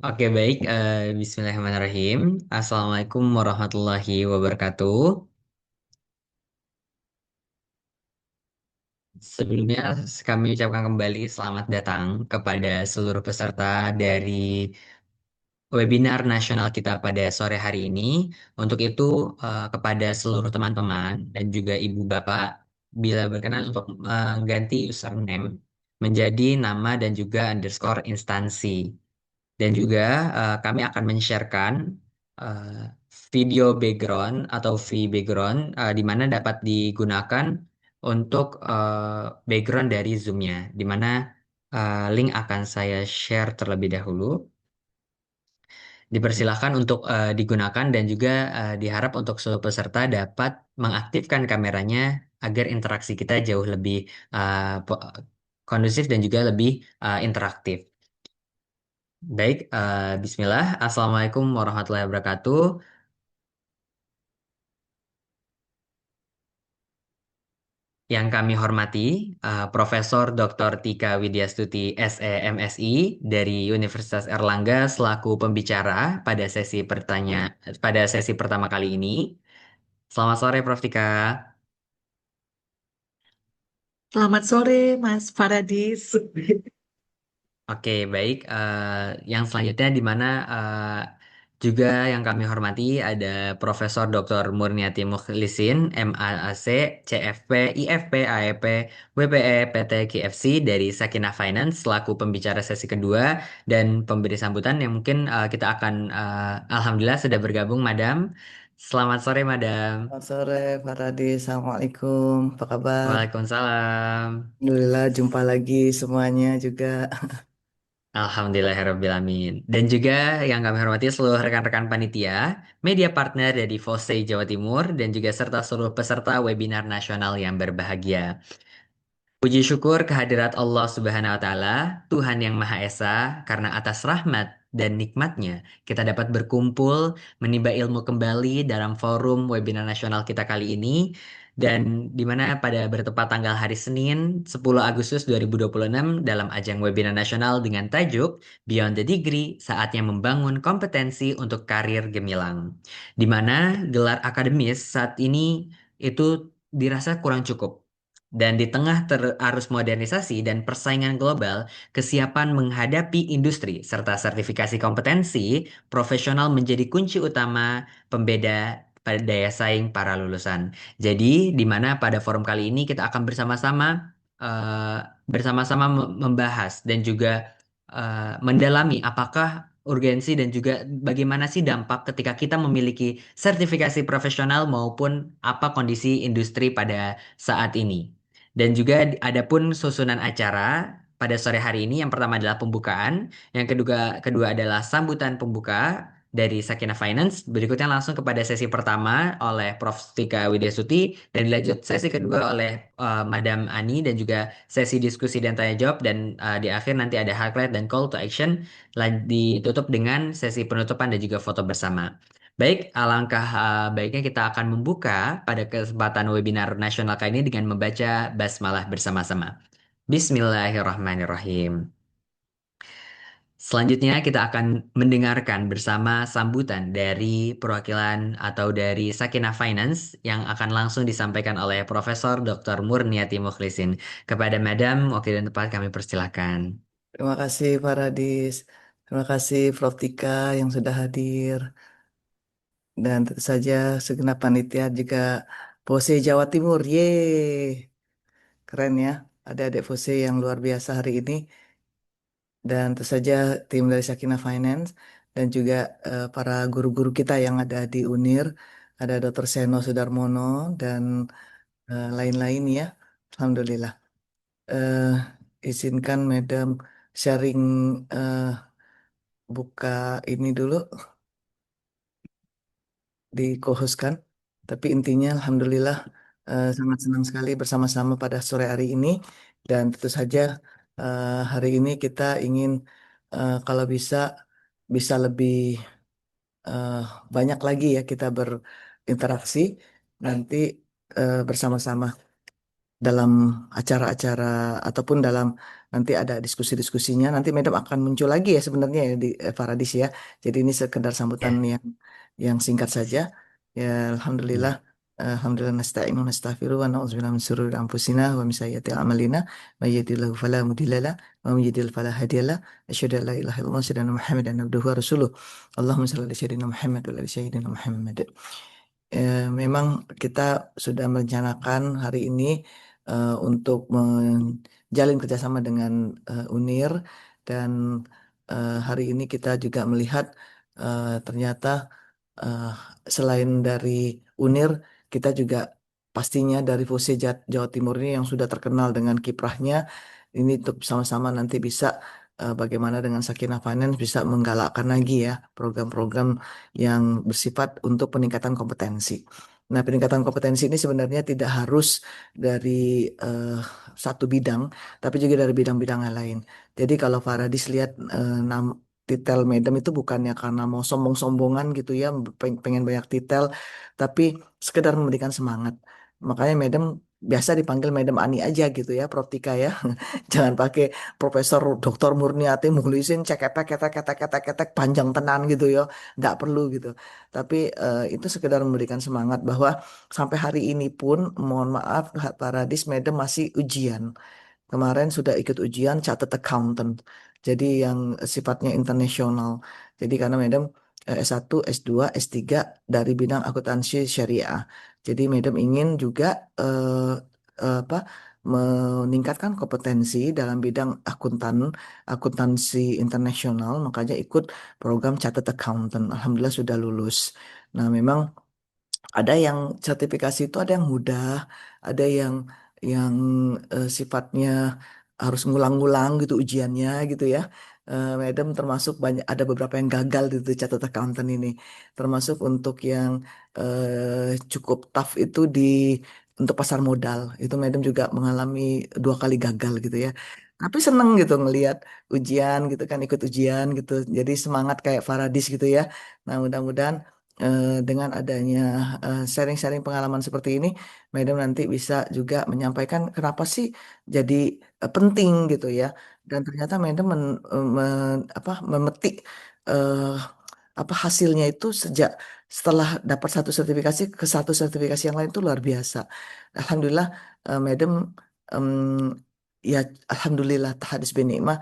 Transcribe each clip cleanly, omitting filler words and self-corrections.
Oke, baik. Bismillahirrahmanirrahim. Assalamualaikum warahmatullahi wabarakatuh. Sebelumnya, kami ucapkan kembali selamat datang kepada seluruh peserta dari webinar nasional kita pada sore hari ini. Untuk itu, kepada seluruh teman-teman dan juga ibu bapak, bila berkenan untuk mengganti username menjadi nama dan juga underscore instansi. Dan juga kami akan men-sharekan eh, video background atau V background di mana dapat digunakan untuk background dari Zoom-nya. Di mana link akan saya share terlebih dahulu. Dipersilahkan untuk digunakan dan juga diharap untuk seluruh peserta dapat mengaktifkan kameranya agar interaksi kita jauh lebih kondusif dan juga lebih interaktif. Baik, Bismillah. Assalamualaikum warahmatullahi wabarakatuh. Yang kami hormati, Profesor Dr. Tika Widyastuti SEMSI dari Universitas Erlangga selaku pembicara pada sesi pertama kali ini. Selamat sore, Prof. Tika. Selamat sore, Mas Faradis. Oke, baik. Yang selanjutnya di mana juga yang kami hormati ada Profesor Dr. Murniati Mukhlisin, MAAC, CFP, IFP, AEP, WPE, PT, KFC dari Sakinah Finance selaku pembicara sesi kedua dan pemberi sambutan yang mungkin kita akan Alhamdulillah sudah bergabung, Madam. Selamat sore, Madam. Selamat sore, Faradis. Assalamualaikum. Apa kabar? Waalaikumsalam. Alhamdulillah, jumpa lagi semuanya juga. Alhamdulillahirrabbilalamin. Dan juga yang kami hormati seluruh rekan-rekan panitia, media partner dari FOSE Jawa Timur, dan juga serta seluruh peserta webinar nasional yang berbahagia. Puji syukur kehadirat Allah Subhanahu wa Ta'ala, Tuhan yang Maha Esa, karena atas rahmat dan nikmatnya kita dapat berkumpul, menimba ilmu kembali dalam forum webinar nasional kita kali ini, dan di mana pada bertepat tanggal hari Senin 10 Agustus 2026 dalam ajang webinar nasional dengan tajuk Beyond the Degree, saatnya membangun kompetensi untuk karir gemilang. Di mana gelar akademis saat ini itu dirasa kurang cukup. Dan di tengah arus modernisasi dan persaingan global, kesiapan menghadapi industri serta sertifikasi kompetensi profesional menjadi kunci utama pembeda pada daya saing para lulusan. Jadi, di mana pada forum kali ini kita akan eh, bersama-sama membahas dan juga mendalami apakah urgensi dan juga bagaimana sih dampak ketika kita memiliki sertifikasi profesional maupun apa kondisi industri pada saat ini. Dan juga ada pun susunan acara pada sore hari ini. Yang pertama adalah pembukaan, yang kedua adalah sambutan pembuka dari Sakina Finance. Berikutnya langsung kepada sesi pertama oleh Prof. Tika Widyasuti dan dilanjut sesi kedua oleh Madam Ani dan juga sesi diskusi dan tanya jawab dan di akhir nanti ada highlight dan call to action ditutup dengan sesi penutupan dan juga foto bersama. Baik, alangkah baiknya kita akan membuka pada kesempatan webinar nasional kali ini dengan membaca basmalah bersama-sama. Bismillahirrahmanirrahim. Selanjutnya kita akan mendengarkan bersama sambutan dari perwakilan atau dari Sakinah Finance yang akan langsung disampaikan oleh Profesor Dr. Murniati Mukhlisin. Kepada Madam, wakil dan tempat kami persilahkan. Terima kasih, Faradis. Terima kasih, Prof. Tika yang sudah hadir. Dan tentu saja segenap panitia juga Pose Jawa Timur. Yeay, keren ya. Ada adik Pose yang luar biasa hari ini. Dan tentu saja tim dari Sakinah Finance dan juga para guru-guru kita yang ada di UNIR. Ada Dr. Seno Sudarmono dan lain-lain ya. Alhamdulillah. eh Izinkan Madam sharing, eh, buka ini dulu di co-hostkan. Tapi intinya Alhamdulillah sangat senang sekali bersama-sama pada sore hari ini. Dan tentu saja hari ini kita ingin kalau bisa bisa lebih eh, banyak lagi ya kita berinteraksi nanti bersama-sama dalam acara-acara ataupun dalam nanti ada diskusi-diskusinya. Nanti Madam akan muncul lagi ya sebenarnya ya di Paradis ya. Jadi ini sekedar sambutan Ya, yang singkat saja. Ya, Alhamdulillah. ya. Alhamdulillah nasta'inu wa nastaghfiru wa na'udzubillahi min syururi anfusina wa min sayyiati a'malina may yahdihillahu fala mudilla lahu wa may yudlil fala hadiya lahu asyhadu an la ilaha illallah wa asyhadu anna Muhammadan abduhu wa rasuluh. Allahumma shalli ala sayyidina Muhammad wa ala ali sayyidina Muhammad. Memang kita sudah merencanakan hari ini untuk menjalin kerjasama dengan UNIR dan hari ini kita juga melihat ternyata eh, selain dari UNIR, kita juga pastinya dari FOSE Jawa Timur ini yang sudah terkenal dengan kiprahnya, ini untuk sama-sama nanti bisa bagaimana dengan Sakinah Finance bisa menggalakkan lagi ya program-program yang bersifat untuk peningkatan kompetensi. Nah, peningkatan kompetensi ini sebenarnya tidak harus dari eh, satu bidang, tapi juga dari bidang-bidang yang lain. Jadi kalau Faradis lihat titel Medem itu bukannya karena mau sombong-sombongan gitu ya, pengen banyak titel, tapi sekedar memberikan semangat. Makanya Medem biasa dipanggil Medem Ani aja gitu ya, Protika ya. Jangan pakai Profesor Dr. Murniati Mukhlisin ceketek ketek ketek ketek ketek panjang tenan gitu ya. Nggak perlu gitu. Tapi itu sekedar memberikan semangat bahwa sampai hari ini pun mohon maaf Pak Radis Medem masih ujian. Kemarin sudah ikut ujian Chartered Accountant. Jadi yang sifatnya internasional. Jadi karena Madam S1, S2, S3 dari bidang akuntansi syariah. Jadi Madam ingin juga apa meningkatkan kompetensi dalam bidang akuntansi internasional, makanya ikut program Chartered Accountant. Alhamdulillah sudah lulus. Nah, memang ada yang sertifikasi itu ada yang mudah, ada yang sifatnya harus ngulang-ngulang gitu ujiannya gitu ya. Madam termasuk banyak ada beberapa yang gagal di catat accountant ini. Termasuk untuk yang cukup tough itu untuk pasar modal. Itu Madam juga mengalami 2 kali gagal gitu ya. Tapi seneng gitu ngelihat ujian gitu kan ikut ujian gitu. Jadi semangat kayak Faradis gitu ya. Nah, mudah-mudahan dengan adanya sharing-sharing pengalaman seperti ini, Madam nanti bisa juga menyampaikan kenapa sih jadi penting gitu ya. Dan ternyata Madam memetik eh, apa hasilnya itu setelah dapat satu sertifikasi ke satu sertifikasi yang lain itu luar biasa. Alhamdulillah, Madam em, ya Alhamdulillah tahadis bin nikmah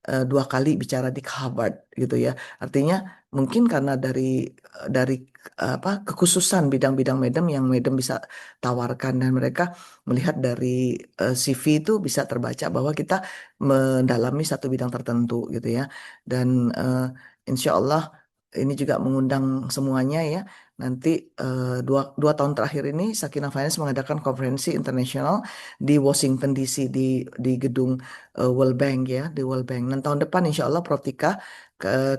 2 kali bicara di Harvard gitu ya. Artinya mungkin karena dari apa kekhususan bidang-bidang Medem yang Medem bisa tawarkan dan mereka melihat dari CV itu bisa terbaca bahwa kita mendalami satu bidang tertentu gitu ya dan insya Allah ini juga mengundang semuanya ya nanti dua tahun terakhir ini Sakinah Finance mengadakan konferensi internasional di Washington DC di gedung World Bank ya di World Bank dan tahun depan insya Allah Protika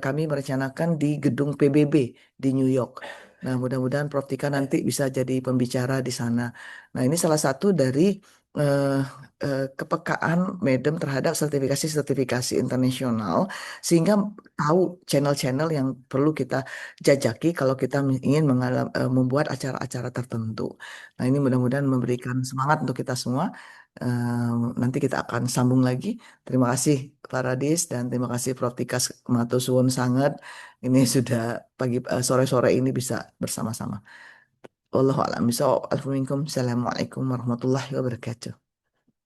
kami merencanakan di gedung PBB di New York. Nah, mudah-mudahan Prof. Tika nanti bisa jadi pembicara di sana. Nah, ini salah satu dari eh, kepekaan Medem terhadap sertifikasi-sertifikasi internasional, sehingga tahu channel-channel yang perlu kita jajaki kalau kita ingin membuat acara-acara tertentu. Nah, ini mudah-mudahan memberikan semangat untuk kita semua. Eh, Nanti kita akan sambung lagi. Terima kasih Pak Radis dan terima kasih Prof. Tika Matur Suwun sangat. Ini sudah sore-sore ini bisa bersama-sama. Wallahu a'lam bishawab. Assalamualaikum warahmatullahi wabarakatuh.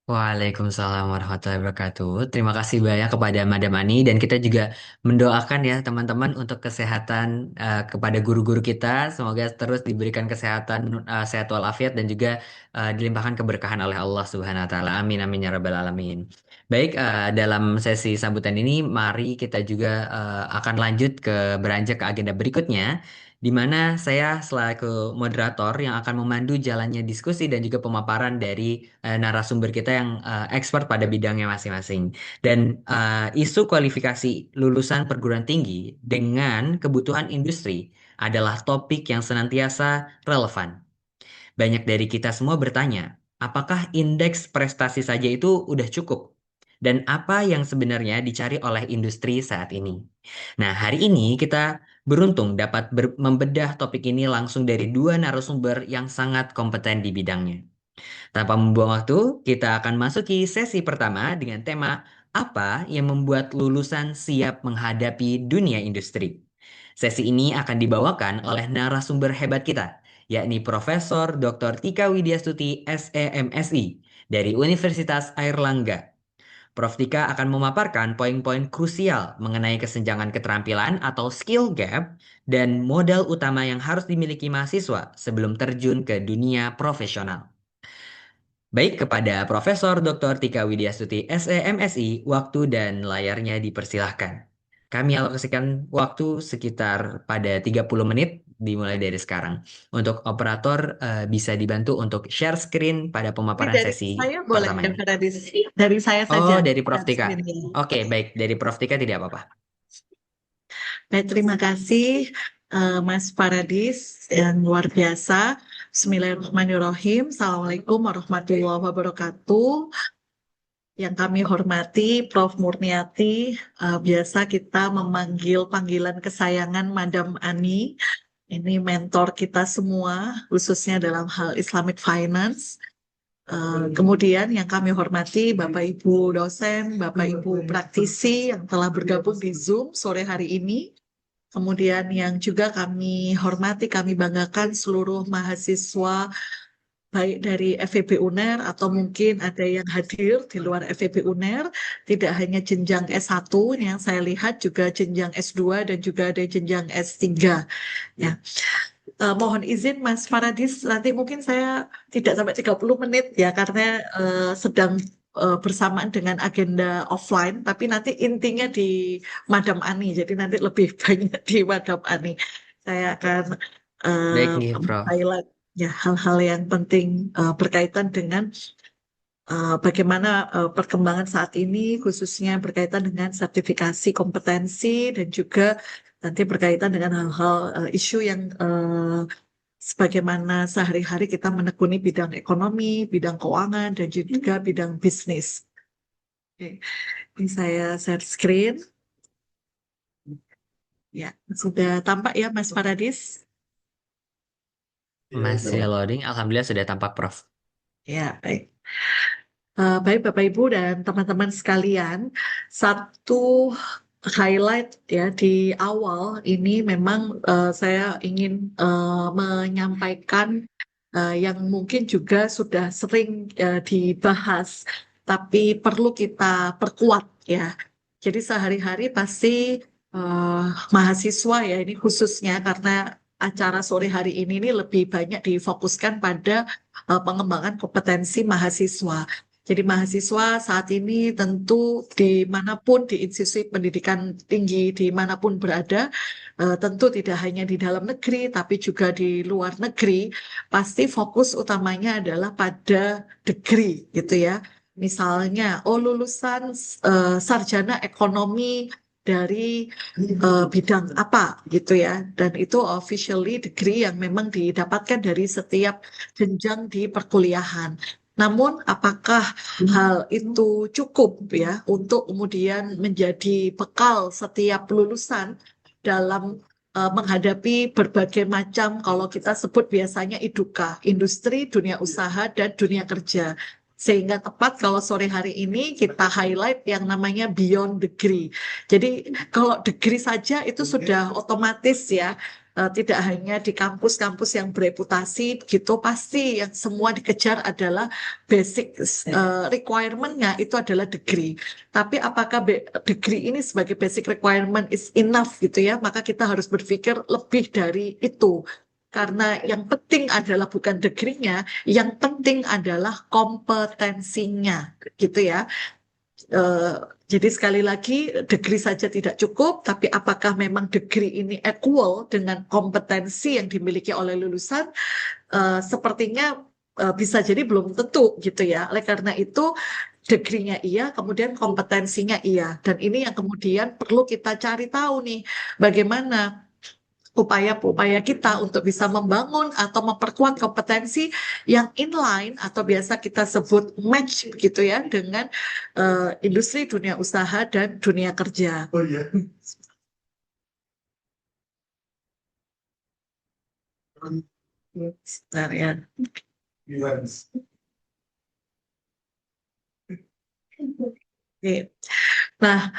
Waalaikumsalam warahmatullahi wabarakatuh. Terima kasih banyak kepada Madam Ani dan kita juga mendoakan ya teman-teman untuk kesehatan kepada guru-guru kita. Semoga terus diberikan kesehatan sehat walafiat dan juga dilimpahkan keberkahan oleh Allah Subhanahu wa taala. Amin amin ya rabbal alamin. Baik, dalam sesi sambutan ini mari kita juga akan lanjut ke beranjak ke agenda berikutnya di mana saya selaku moderator yang akan memandu jalannya diskusi dan juga pemaparan dari narasumber kita yang expert pada bidangnya masing-masing. Dan isu kualifikasi lulusan perguruan tinggi dengan kebutuhan industri adalah topik yang senantiasa relevan. Banyak dari kita semua bertanya, apakah indeks prestasi saja itu udah cukup? Dan apa yang sebenarnya dicari oleh industri saat ini? Nah, hari ini kita beruntung dapat membedah topik ini langsung dari dua narasumber yang sangat kompeten di bidangnya. Tanpa membuang waktu, kita akan masuki sesi pertama dengan tema Apa yang membuat lulusan siap menghadapi dunia industri? Sesi ini akan dibawakan oleh narasumber hebat kita, yakni Profesor Dr. Tika Widyastuti SEMSI dari Universitas Airlangga. Prof. Tika akan memaparkan poin-poin krusial mengenai kesenjangan keterampilan atau skill gap dan modal utama yang harus dimiliki mahasiswa sebelum terjun ke dunia profesional. Baik, kepada Profesor Dr. Tika Widyastuti SEMSI, waktu dan layarnya dipersilahkan. Kami alokasikan waktu sekitar pada 30 menit dimulai dari sekarang. Untuk operator bisa dibantu untuk share screen pada Ini pemaparan dari sesi saya boleh pertama ya, ini. dari saya Oh, saja. dari Prof. Share Tika. screen-nya. Oke, baik. Dari Prof. Tika tidak apa-apa. Baik, terima kasih Mas Paradis yang luar biasa. Bismillahirrahmanirrahim. Assalamualaikum warahmatullahi wabarakatuh. Yang kami hormati Prof. Murniati, biasa kita memanggil panggilan kesayangan Madam Ani. Ini mentor kita semua, khususnya dalam hal Islamic Finance. Kemudian yang kami hormati Bapak Ibu dosen, Bapak Ibu praktisi yang telah bergabung di Zoom sore hari ini. Kemudian yang juga kami hormati, kami banggakan seluruh mahasiswa baik dari FEB UNER atau mungkin ada yang hadir di luar FEB UNER, tidak hanya jenjang S1 yang saya lihat, juga jenjang S2 dan juga ada jenjang S3. Ya. Mohon izin Mas Faradis, nanti mungkin saya tidak sampai 30 menit ya karena sedang bersamaan dengan agenda offline, tapi nanti intinya di Madam Ani, jadi nanti lebih banyak di Madam Ani. Saya akan Baik nih, Prof. highlight ya hal-hal yang penting berkaitan dengan bagaimana perkembangan saat ini, khususnya berkaitan dengan sertifikasi kompetensi dan juga nanti berkaitan dengan hal-hal isu yang sebagaimana sehari-hari kita menekuni bidang ekonomi, bidang keuangan, dan juga bidang bisnis. Oke, ini saya share screen. Ya, sudah tampak ya Mas Paradis? Masih loading. Alhamdulillah sudah tampak, Prof. Ya, baik. Baik Bapak Ibu dan teman-teman sekalian, satu highlight ya di awal ini memang saya ingin menyampaikan yang mungkin juga sudah sering dibahas, tapi perlu kita perkuat ya. Jadi sehari-hari pasti eh, mahasiswa ya ini khususnya karena acara sore hari ini lebih banyak difokuskan pada pengembangan kompetensi mahasiswa. Jadi mahasiswa saat ini tentu dimanapun di institusi pendidikan tinggi dimanapun berada, tentu tidak hanya di dalam negeri tapi juga di luar negeri, pasti fokus utamanya adalah pada degree gitu ya. Misalnya, oh lulusan sarjana ekonomi dari bidang apa gitu ya, dan itu officially degree yang memang didapatkan dari setiap jenjang di perkuliahan. Namun, apakah hal itu cukup ya untuk kemudian menjadi bekal setiap lulusan dalam menghadapi berbagai macam, kalau kita sebut biasanya IDUKA, industri, dunia usaha, dan dunia kerja. Sehingga tepat kalau sore hari ini kita highlight yang namanya beyond degree. Jadi kalau degree saja itu sudah otomatis ya, tidak hanya di kampus-kampus yang bereputasi begitu, pasti yang semua dikejar adalah basic requirement-nya itu adalah degree. Tapi apakah degree ini sebagai basic requirement is enough gitu ya? Maka kita harus berpikir lebih dari itu. Karena yang penting adalah bukan degree-nya, yang penting adalah kompetensinya gitu ya. Eh, jadi sekali lagi, degree saja tidak cukup, tapi apakah memang degree ini equal dengan kompetensi yang dimiliki oleh lulusan? Sepertinya bisa jadi belum tentu gitu ya. Oleh karena itu, degree-nya iya, kemudian kompetensinya iya. Dan ini yang kemudian perlu kita cari tahu nih, bagaimana upaya-upaya kita untuk bisa membangun atau memperkuat kompetensi yang inline atau biasa kita sebut match gitu ya dengan industri dunia usaha dan dunia kerja. Oh iya. Sebentar ya. Oke. Nah,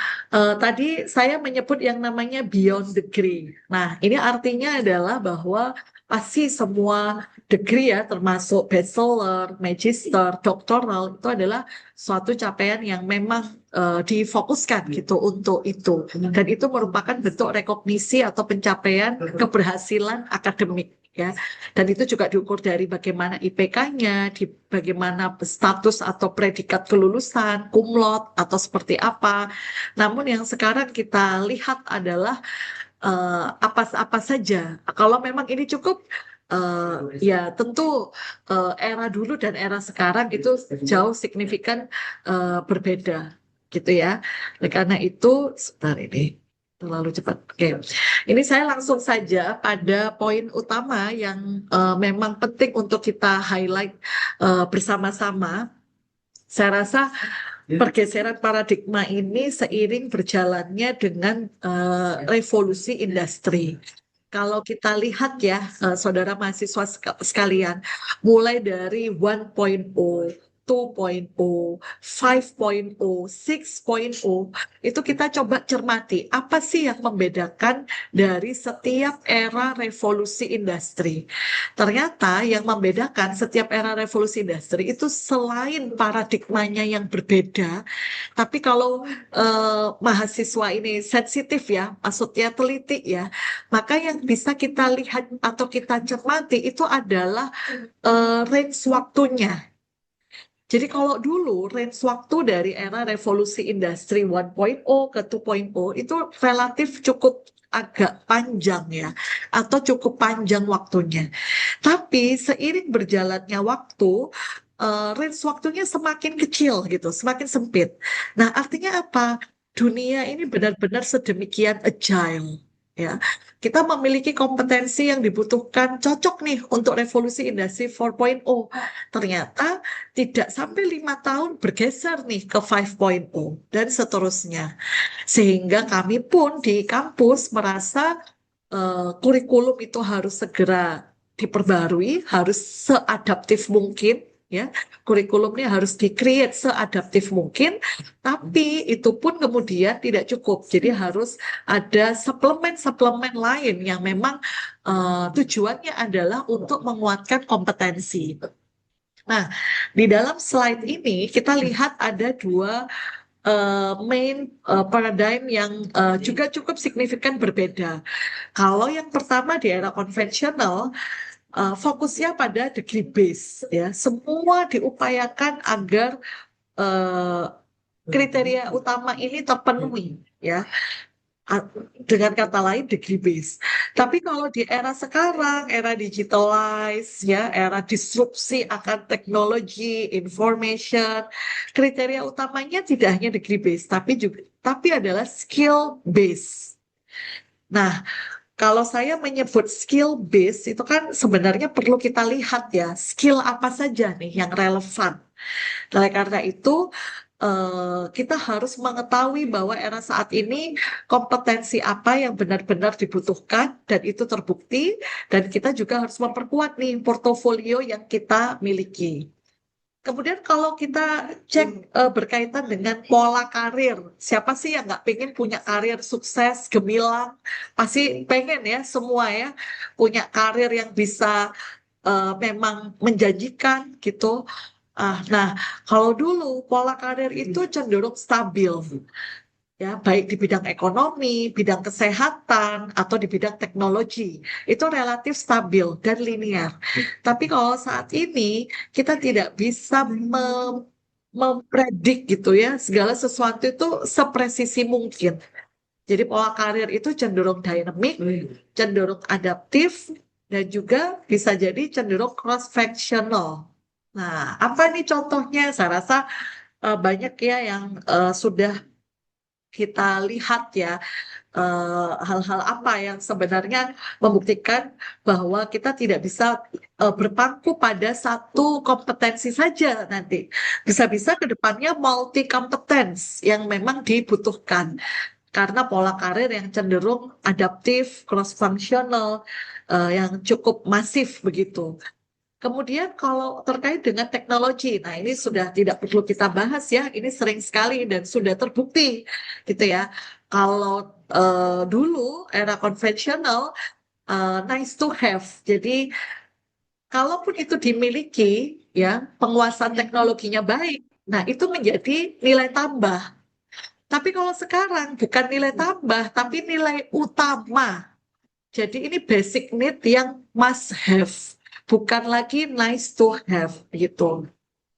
tadi saya menyebut yang namanya beyond degree. Nah, ini artinya adalah bahwa pasti semua degree ya, termasuk bachelor, magister, doktoral, itu adalah suatu capaian yang memang difokuskan gitu untuk itu. Dan itu merupakan bentuk rekognisi atau pencapaian keberhasilan akademik. Ya, dan itu juga diukur dari bagaimana IPK-nya, di bagaimana status atau predikat kelulusan, cum laude atau seperti apa. Namun yang sekarang kita lihat adalah apa saja. Kalau memang ini cukup, ya tentu era dulu dan era sekarang itu jauh signifikan berbeda, gitu ya. Oleh karena itu, sebentar ini terlalu cepat. Oke, ini saya langsung saja pada poin utama yang memang penting untuk kita highlight bersama-sama. Saya rasa pergeseran paradigma ini seiring berjalannya dengan revolusi industri. Kalau kita lihat ya, saudara mahasiswa sekalian, mulai dari 1.0, 2.0, 5.0, 6.0, itu kita coba cermati apa sih yang membedakan dari setiap era revolusi industri. Ternyata yang membedakan setiap era revolusi industri itu selain paradigmanya yang berbeda, tapi kalau mahasiswa ini sensitif ya, maksudnya teliti ya, maka yang bisa kita lihat atau kita cermati itu adalah range waktunya. Jadi kalau dulu range waktu dari era revolusi industri 1.0 ke 2.0 itu relatif cukup agak panjang ya, atau cukup panjang waktunya. Tapi seiring berjalannya waktu, range waktunya semakin kecil gitu, semakin sempit. Nah, artinya apa? Dunia ini benar-benar sedemikian agile. Ya, kita memiliki kompetensi yang dibutuhkan cocok nih untuk revolusi industri 4.0. Ternyata tidak sampai 5 tahun bergeser nih ke 5.0 dan seterusnya. Sehingga kami pun di kampus merasa kurikulum itu harus segera diperbarui, harus seadaptif mungkin, ya. Kurikulumnya harus di-create seadaptif mungkin, tapi itu pun kemudian tidak cukup. Jadi harus ada suplemen-suplemen lain yang memang tujuannya adalah untuk menguatkan kompetensi. Nah, di dalam slide ini kita lihat ada dua main paradigm yang juga cukup signifikan berbeda. Kalau yang pertama di era konvensional, fokusnya pada degree base, ya, semua diupayakan agar eh, kriteria utama ini terpenuhi, ya. Dengan kata lain degree base. Tapi kalau di era sekarang, era digitalize, ya, era disrupsi akan teknologi, information, kriteria utamanya tidak hanya degree base, tapi adalah skill base. Nah, kalau saya menyebut skill base itu kan sebenarnya perlu kita lihat ya, skill apa saja nih yang relevan. Oleh karena itu, kita harus mengetahui bahwa era saat ini kompetensi apa yang benar-benar dibutuhkan dan itu terbukti, dan kita juga harus memperkuat nih portofolio yang kita miliki. Kemudian kalau kita cek berkaitan dengan pola karir, siapa sih yang nggak pengen punya karir sukses, gemilang? Pasti pengen ya semua ya punya karir yang bisa memang menjanjikan gitu. Nah, kalau dulu pola karir itu cenderung stabil, ya baik di bidang ekonomi, bidang kesehatan, atau di bidang teknologi, itu relatif stabil dan linear. Tapi kalau saat ini kita tidak bisa mempredik gitu ya, segala sesuatu itu sepresisi mungkin. Jadi pola karir itu cenderung dynamic, cenderung adaptif, dan juga bisa jadi cenderung cross-functional. Nah, apa nih contohnya? Saya rasa banyak ya yang sudah kita lihat ya, hal-hal apa yang sebenarnya membuktikan bahwa kita tidak bisa berpangku pada satu kompetensi saja nanti. Bisa-bisa ke depannya multi competence yang memang dibutuhkan karena pola karir yang cenderung adaptif, cross functional, yang cukup masif begitu. Kemudian kalau terkait dengan teknologi, nah ini sudah tidak perlu kita bahas ya, ini sering sekali dan sudah terbukti gitu ya. Kalau dulu era konvensional nice to have, jadi kalaupun itu dimiliki ya penguasaan teknologinya baik, nah itu menjadi nilai tambah. Tapi kalau sekarang bukan nilai tambah, tapi nilai utama. Jadi ini basic need yang must have, bukan lagi nice to have gitu.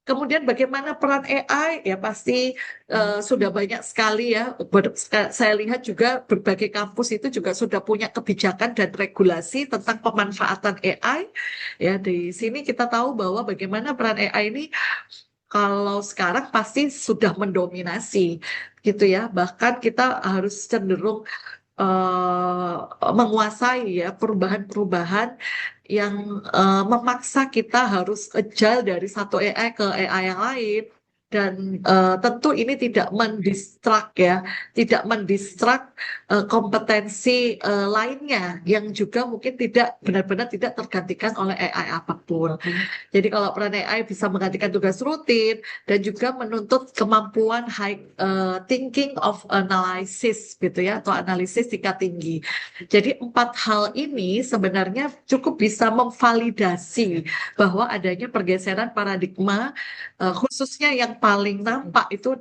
Kemudian bagaimana peran AI? Ya pasti sudah banyak sekali ya. Saya lihat juga berbagai kampus itu juga sudah punya kebijakan dan regulasi tentang pemanfaatan AI. Ya di sini kita tahu bahwa bagaimana peran AI ini kalau sekarang pasti sudah mendominasi gitu ya. Bahkan kita harus cenderung menguasai ya perubahan-perubahan yang memaksa kita harus agile dari satu AI ke AI yang lain. Dan tentu ini tidak mendistrak ya, tidak mendistrak kompetensi lainnya yang juga mungkin tidak benar-benar tidak tergantikan oleh AI apapun. Jadi kalau peran AI bisa menggantikan tugas rutin dan juga menuntut kemampuan high thinking of analysis gitu ya atau analisis tingkat tinggi. Jadi empat hal ini sebenarnya cukup bisa memvalidasi bahwa adanya pergeseran paradigma khususnya yang paling nampak itu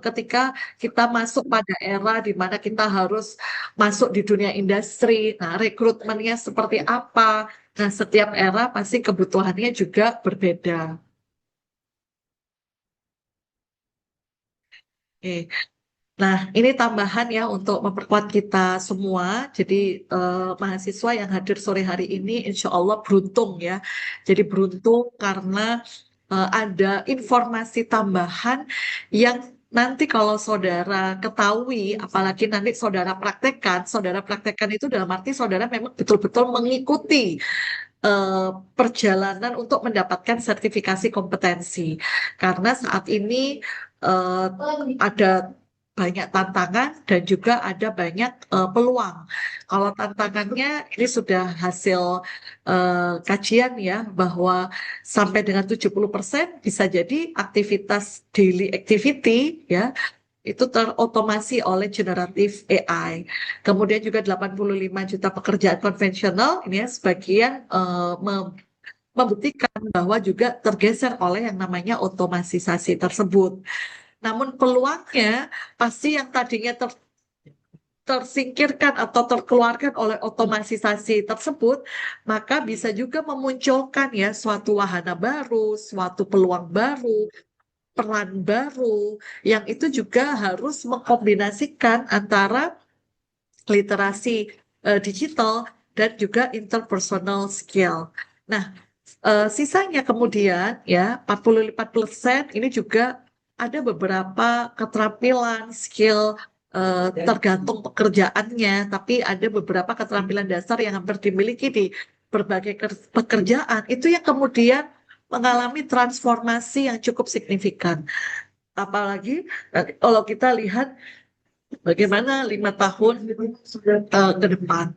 ketika kita masuk pada era di mana kita harus masuk di dunia industri. Nah, rekrutmennya seperti apa? Nah, setiap era pasti kebutuhannya juga berbeda. Oke. Nah, ini tambahan ya untuk memperkuat kita semua. Jadi mahasiswa yang hadir sore hari ini insya Allah beruntung ya. Jadi beruntung karena ada informasi tambahan yang nanti kalau saudara ketahui, apalagi nanti saudara praktekkan itu dalam arti saudara memang betul-betul mengikuti eh, perjalanan untuk mendapatkan sertifikasi kompetensi. Karena saat ini ada banyak tantangan dan juga ada banyak peluang. Kalau tantangannya ini sudah hasil kajian ya bahwa sampai dengan 70% bisa jadi aktivitas daily activity ya itu terotomasi oleh generatif AI. Kemudian juga 85 juta pekerjaan konvensional ini ya sebagian membuktikan bahwa juga tergeser oleh yang namanya otomatisasi tersebut. Namun peluangnya pasti yang tadinya tersingkirkan atau terkeluarkan oleh otomatisasi tersebut, maka bisa juga memunculkan ya suatu wahana baru, suatu peluang baru, peran baru, yang itu juga harus mengkombinasikan antara literasi digital dan juga interpersonal skill. Nah, sisanya kemudian ya 45% ini juga ada beberapa keterampilan, skill tergantung pekerjaannya, tapi ada beberapa keterampilan dasar yang hampir dimiliki di berbagai pekerjaan itu yang kemudian mengalami transformasi yang cukup signifikan. Apalagi kalau kita lihat bagaimana 5 tahun ke depan,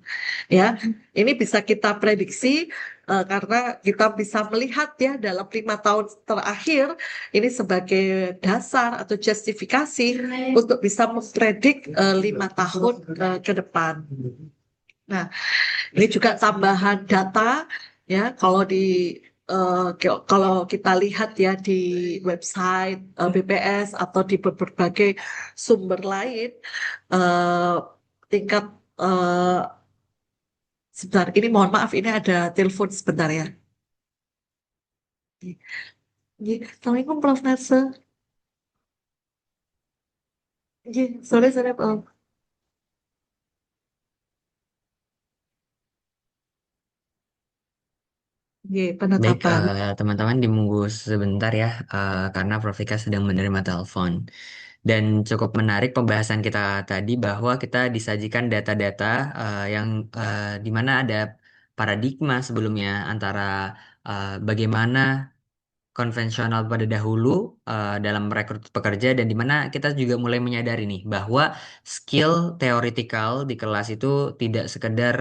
ya ini bisa kita prediksi karena kita bisa melihat ya dalam 5 tahun terakhir ini sebagai dasar atau justifikasi untuk bisa mempredik 5 tahun ke depan. Nah, ini juga tambahan data ya kalau di kalau kita lihat ya di website BPS atau di berbagai sumber lain eh, tingkat sebentar ini mohon maaf ini ada telepon sebentar ya. Iya, Assalamualaikum Prof. Narso. Iya, sore Prof. Iya, Baik, penetapan. teman-teman dimunggu sebentar ya, karena Prof. Vika sedang menerima telepon. Dan cukup menarik pembahasan kita tadi bahwa kita disajikan data-data yang di mana ada paradigma sebelumnya antara bagaimana konvensional pada dahulu dalam merekrut pekerja dan di mana kita juga mulai menyadari bahwa skill teoritikal di kelas itu tidak sekedar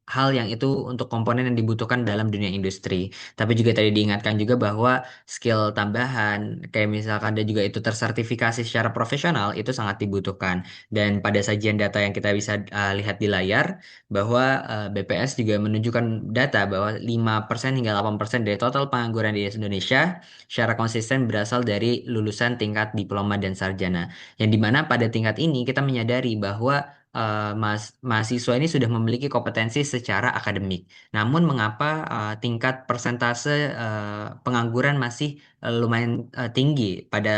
hal yang itu untuk komponen yang dibutuhkan dalam dunia industri. Tapi juga tadi diingatkan juga bahwa skill tambahan, kayak misalkan ada juga itu tersertifikasi secara profesional, itu sangat dibutuhkan. Dan pada sajian data yang kita bisa lihat di layar, bahwa BPS juga menunjukkan data bahwa 5% hingga 8% dari total pengangguran di Indonesia secara konsisten berasal dari lulusan tingkat diploma dan sarjana. Yang dimana pada tingkat ini kita menyadari bahwa mahasiswa ini sudah memiliki kompetensi secara akademik. Namun mengapa tingkat persentase pengangguran masih lumayan tinggi pada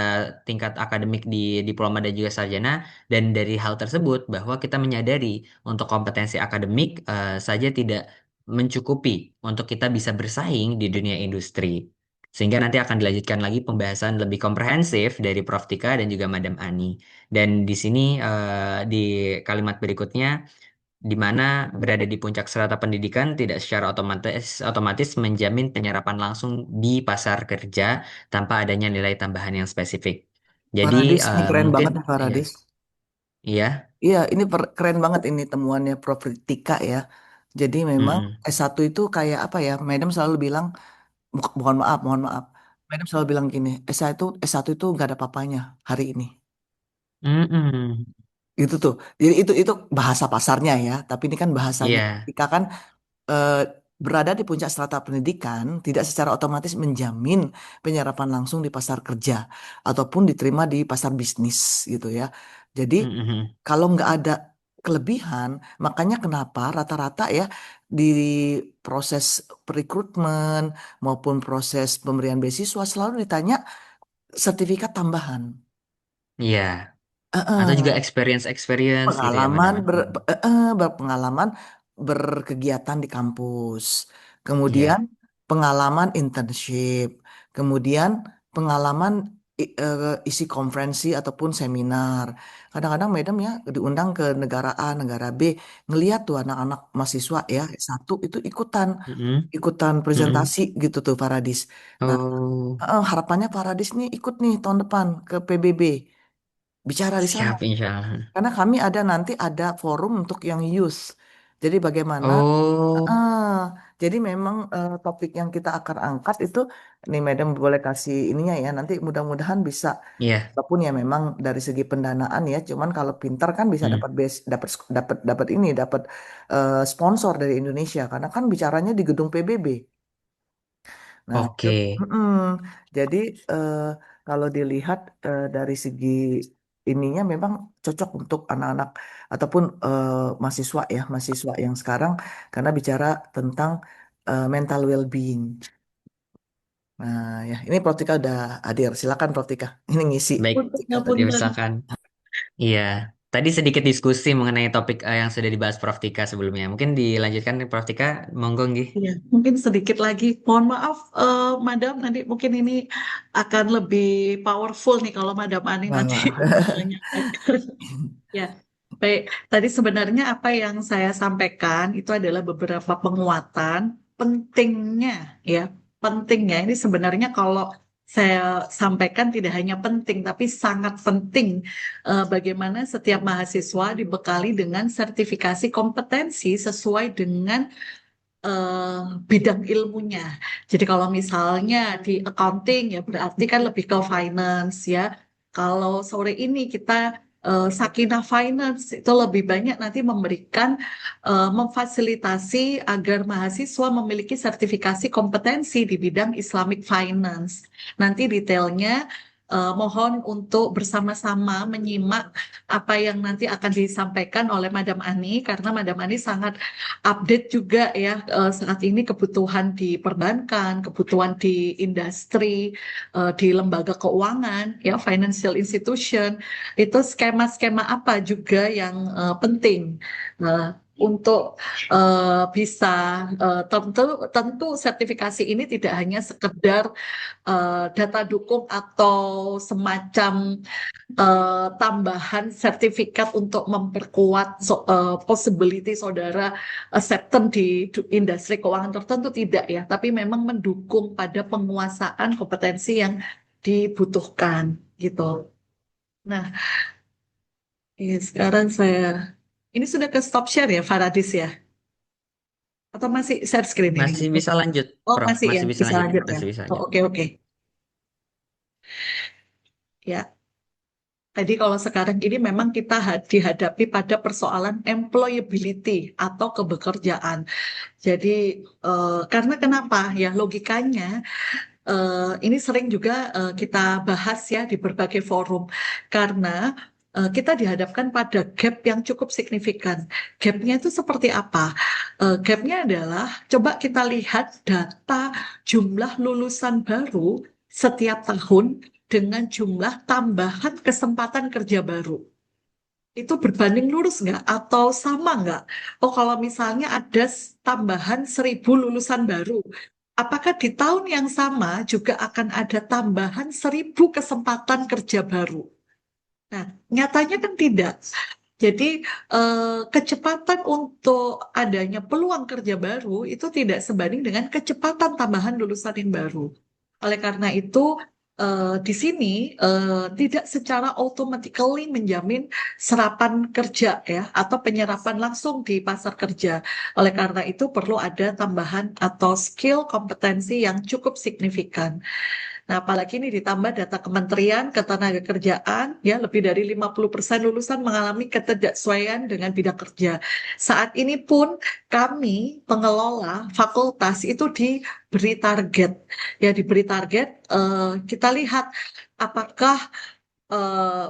tingkat akademik di diploma dan juga sarjana? Dan dari hal tersebut bahwa kita menyadari untuk kompetensi akademik saja tidak mencukupi untuk kita bisa bersaing di dunia industri. Sehingga nanti akan dilanjutkan lagi pembahasan lebih komprehensif dari Prof. Tika dan juga Madam Ani. Dan di sini di kalimat berikutnya, di mana berada di puncak strata pendidikan tidak secara otomatis menjamin penyerapan langsung di pasar kerja tanpa adanya nilai tambahan yang spesifik. Jadi Paradis, ini keren mungkin banget nih ya, Paradis. iya, Iya, ini keren banget ini temuannya Prof. Tika ya. Jadi memang mm-mm. S1 itu kayak apa ya? Madam selalu bilang, mohon maaf. Madam selalu bilang gini, S1 itu nggak ada papanya hari ini. Mm-mm. Itu tuh. Jadi itu bahasa pasarnya ya. Tapi ini kan bahasanya. Iya, Tika kan eh, berada di puncak strata pendidikan tidak secara otomatis menjamin penyerapan langsung di pasar kerja ataupun diterima di pasar bisnis gitu ya. Jadi mm-mm. kalau nggak ada kelebihan, makanya kenapa rata-rata ya di proses rekrutmen maupun proses pemberian beasiswa selalu ditanya sertifikat tambahan. Iya. Atau juga experience gitu ya, Pengalaman Madam Ani. berpengalaman berkegiatan di kampus, kemudian Iya. pengalaman internship, kemudian pengalaman isi konferensi ataupun seminar. Kadang-kadang Madam ya diundang ke negara A, negara B, ngeliat tuh anak-anak mahasiswa ya S1 itu ikutan Mm-mm. ikutan Mm-mm. presentasi gitu tuh Paradis. Nah, Oh, harapannya Paradis nih ikut nih tahun depan ke PBB bicara di sana. siap insya Allah. Karena kami nanti ada forum untuk yang youth. Jadi bagaimana? Oh, Ah, jadi memang topik yang kita akan angkat itu, nih Madam boleh kasih ininya ya. Nanti mudah-mudahan bisa, iya. walaupun ya memang dari segi pendanaan ya. Cuman kalau pintar kan bisa Hmm. dapat dapat ini, dapat sponsor dari Indonesia. Karena kan bicaranya di gedung PBB. Nah, itu, Oke. mm-mm. Jadi eh, kalau dilihat dari segi ininya memang cocok untuk anak-anak ataupun mahasiswa ya, mahasiswa yang sekarang karena bicara tentang mental well-being. Nah, ya, ini Protika udah hadir. Silakan Protika. Ini ngisi Baik, Protika tadi. Punten. diusahakan. Iya. Tadi sedikit diskusi mengenai topik yang sudah dibahas Prof. Tika sebelumnya. Mungkin dilanjutkan Prof. Tika, monggo nggih. Ya, mungkin sedikit lagi. Mohon maaf, Madam, nanti mungkin ini akan lebih powerful nih kalau Madam Ani nanti Wah. menyampaikan. Ya, baik. Tadi sebenarnya apa yang saya sampaikan itu adalah beberapa penguatan pentingnya, ya, pentingnya. Ini sebenarnya kalau saya sampaikan tidak hanya penting, tapi sangat penting bagaimana setiap mahasiswa dibekali dengan sertifikasi kompetensi sesuai dengan eh, bidang ilmunya. Jadi kalau misalnya di accounting ya berarti kan lebih ke finance ya. Kalau sore ini kita Sakinah Finance itu lebih banyak nanti memberikan memfasilitasi agar mahasiswa memiliki sertifikasi kompetensi di bidang Islamic Finance. Nanti detailnya mohon untuk bersama-sama menyimak apa yang nanti akan disampaikan oleh Madam Ani karena Madam Ani sangat update juga ya saat ini kebutuhan di perbankan, kebutuhan di industri, di lembaga keuangan, ya financial institution, itu skema-skema apa juga yang penting. Untuk bisa tentu tentu sertifikasi ini tidak hanya sekedar data dukung atau semacam tambahan sertifikat untuk memperkuat possibility saudara acceptance di industri keuangan tertentu tidak ya, tapi memang mendukung pada penguasaan kompetensi yang dibutuhkan gitu. Nah, sekarang saya ini sudah ke stop share ya, Faradis ya. Atau masih share screen ini? Masih bisa lanjut, Oh, Prof. masih ya, Masih bisa bisa lanjut. lanjut ya. Masih bisa Oh, lanjut. oke, oke. Ya, jadi kalau sekarang ini memang kita dihadapi pada persoalan employability atau kebekerjaan. Jadi, karena kenapa? Ya, logikanya ini sering juga kita bahas ya di berbagai forum karena kita dihadapkan pada gap yang cukup signifikan. Gapnya itu seperti apa? Gapnya adalah coba kita lihat data jumlah lulusan baru setiap tahun dengan jumlah tambahan kesempatan kerja baru. Itu berbanding lurus nggak? Atau sama nggak? Oh, kalau misalnya ada tambahan 1.000 lulusan baru, apakah di tahun yang sama juga akan ada tambahan 1.000 kesempatan kerja baru? Nah, nyatanya kan tidak. Jadi, kecepatan untuk adanya peluang kerja baru itu tidak sebanding dengan kecepatan tambahan lulusan yang baru. Oleh karena itu, di sini tidak secara automatically menjamin serapan kerja ya atau penyerapan langsung di pasar kerja. Oleh karena itu perlu ada tambahan atau skill kompetensi yang cukup signifikan. Nah, apalagi ini ditambah data Kementerian Ketenagakerjaan, ya lebih dari 50% lulusan mengalami ketidaksesuaian dengan bidang kerja. Saat ini pun kami pengelola fakultas itu diberi target, ya diberi target. Kita lihat apakah eh,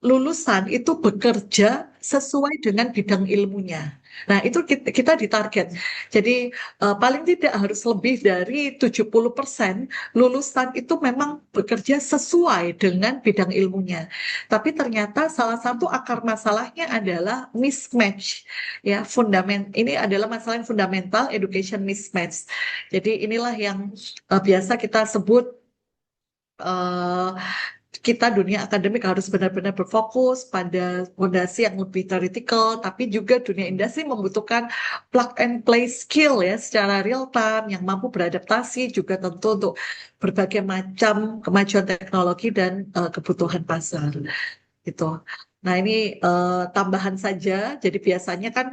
lulusan itu bekerja sesuai dengan bidang ilmunya. Nah, itu kita ditarget. Jadi, paling tidak harus lebih dari 70% lulusan itu memang bekerja sesuai dengan bidang ilmunya. Tapi ternyata salah satu akar masalahnya adalah mismatch. Ya, ini adalah masalah yang fundamental, education mismatch. Jadi, inilah yang biasa kita sebut eh, kita dunia akademik harus benar-benar berfokus pada fondasi yang lebih theoretical, tapi juga dunia industri membutuhkan plug and play skill ya secara real time yang mampu beradaptasi juga tentu untuk berbagai macam kemajuan teknologi dan kebutuhan pasar gitu. Nah ini tambahan saja, jadi biasanya kan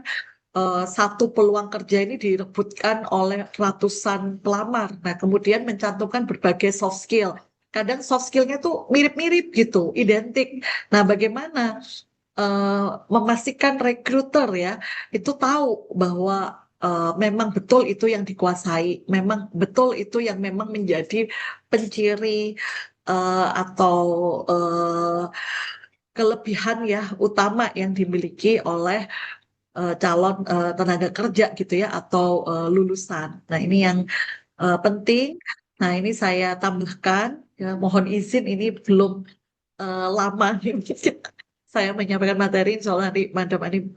satu peluang kerja ini direbutkan oleh ratusan pelamar. Nah, kemudian mencantumkan berbagai soft skill. Kadang soft skillnya tuh mirip-mirip gitu, identik. Nah, bagaimana memastikan rekruter ya itu tahu bahwa memang betul itu yang dikuasai, memang betul itu yang memang menjadi penciri atau kelebihan ya utama yang dimiliki oleh calon tenaga kerja gitu ya atau lulusan. Nah, ini yang penting. Nah, ini saya tambahkan ya, mohon izin ini belum lama nih saya menyampaikan materi, soalnya nanti Madam ini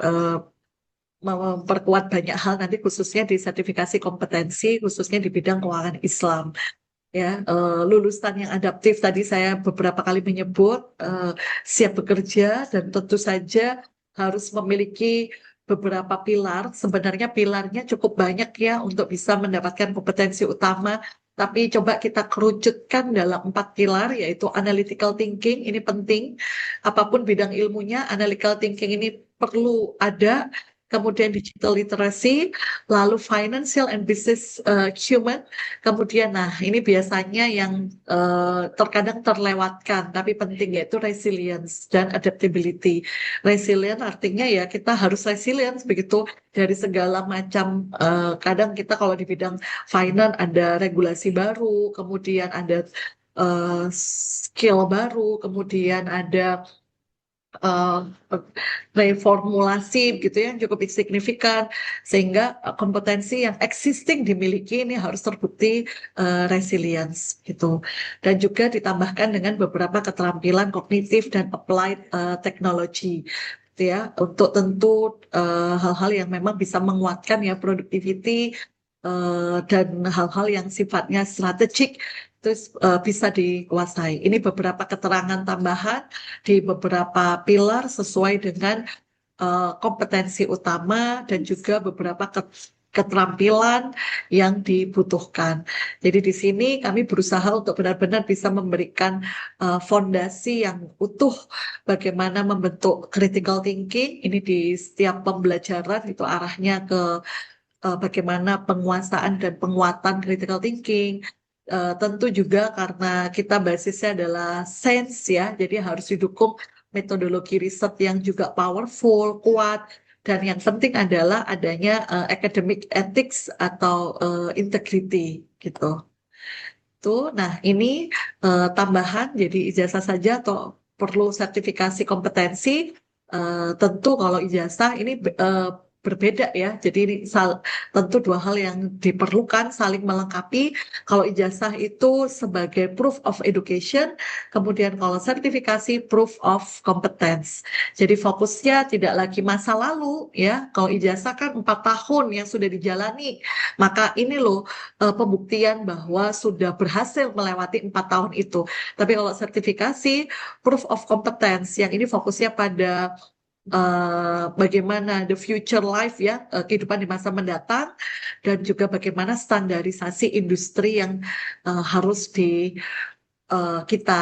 memperkuat banyak hal nanti khususnya di sertifikasi kompetensi khususnya di bidang keuangan Islam. Ya, lulusan yang adaptif tadi saya beberapa kali menyebut siap bekerja dan tentu saja harus memiliki beberapa pilar. Sebenarnya pilarnya cukup banyak ya untuk bisa mendapatkan kompetensi utama. Tapi coba kita kerucutkan dalam 4 pilar, yaitu analytical thinking, ini penting. Apapun bidang ilmunya, analytical thinking ini perlu ada. Kemudian digital literacy, lalu financial and business human. Kemudian, nah ini biasanya yang terkadang terlewatkan, tapi penting yaitu resilience dan adaptability. Resilient artinya ya kita harus resilient begitu dari segala macam. Kadang kita kalau di bidang finance ada regulasi baru, kemudian ada skill baru, kemudian ada eh, reformulasi gitu ya yang cukup signifikan sehingga kompetensi yang existing dimiliki ini harus terbukti resilience gitu dan juga ditambahkan dengan beberapa keterampilan kognitif dan applied technology gitu ya untuk tentu hal-hal yang memang bisa menguatkan ya productivity dan hal-hal yang sifatnya strategik terus bisa dikuasai. Ini beberapa keterangan tambahan di beberapa pilar sesuai dengan kompetensi utama dan juga beberapa keterampilan yang dibutuhkan. Jadi di sini kami berusaha untuk benar-benar bisa memberikan fondasi yang utuh bagaimana membentuk critical thinking. Ini di setiap pembelajaran itu arahnya ke bagaimana penguasaan dan penguatan critical thinking. Tentu juga karena kita basisnya adalah sains ya, jadi harus didukung metodologi riset yang juga powerful, kuat, dan yang penting adalah adanya academic ethics atau integrity gitu. Tuh, nah ini tambahan jadi ijazah saja atau perlu sertifikasi kompetensi. Tentu kalau ijazah ini berbeda ya. Jadi ini tentu dua hal yang diperlukan saling melengkapi. Kalau ijazah itu sebagai proof of education, kemudian kalau sertifikasi proof of competence. Jadi fokusnya tidak lagi masa lalu ya. Kalau ijazah kan 4 tahun yang sudah dijalani, maka ini loh pembuktian bahwa sudah berhasil melewati 4 tahun itu. Tapi kalau sertifikasi, proof of competence, yang ini fokusnya pada bagaimana the future life ya, kehidupan di masa mendatang, dan juga bagaimana standarisasi industri yang harus kita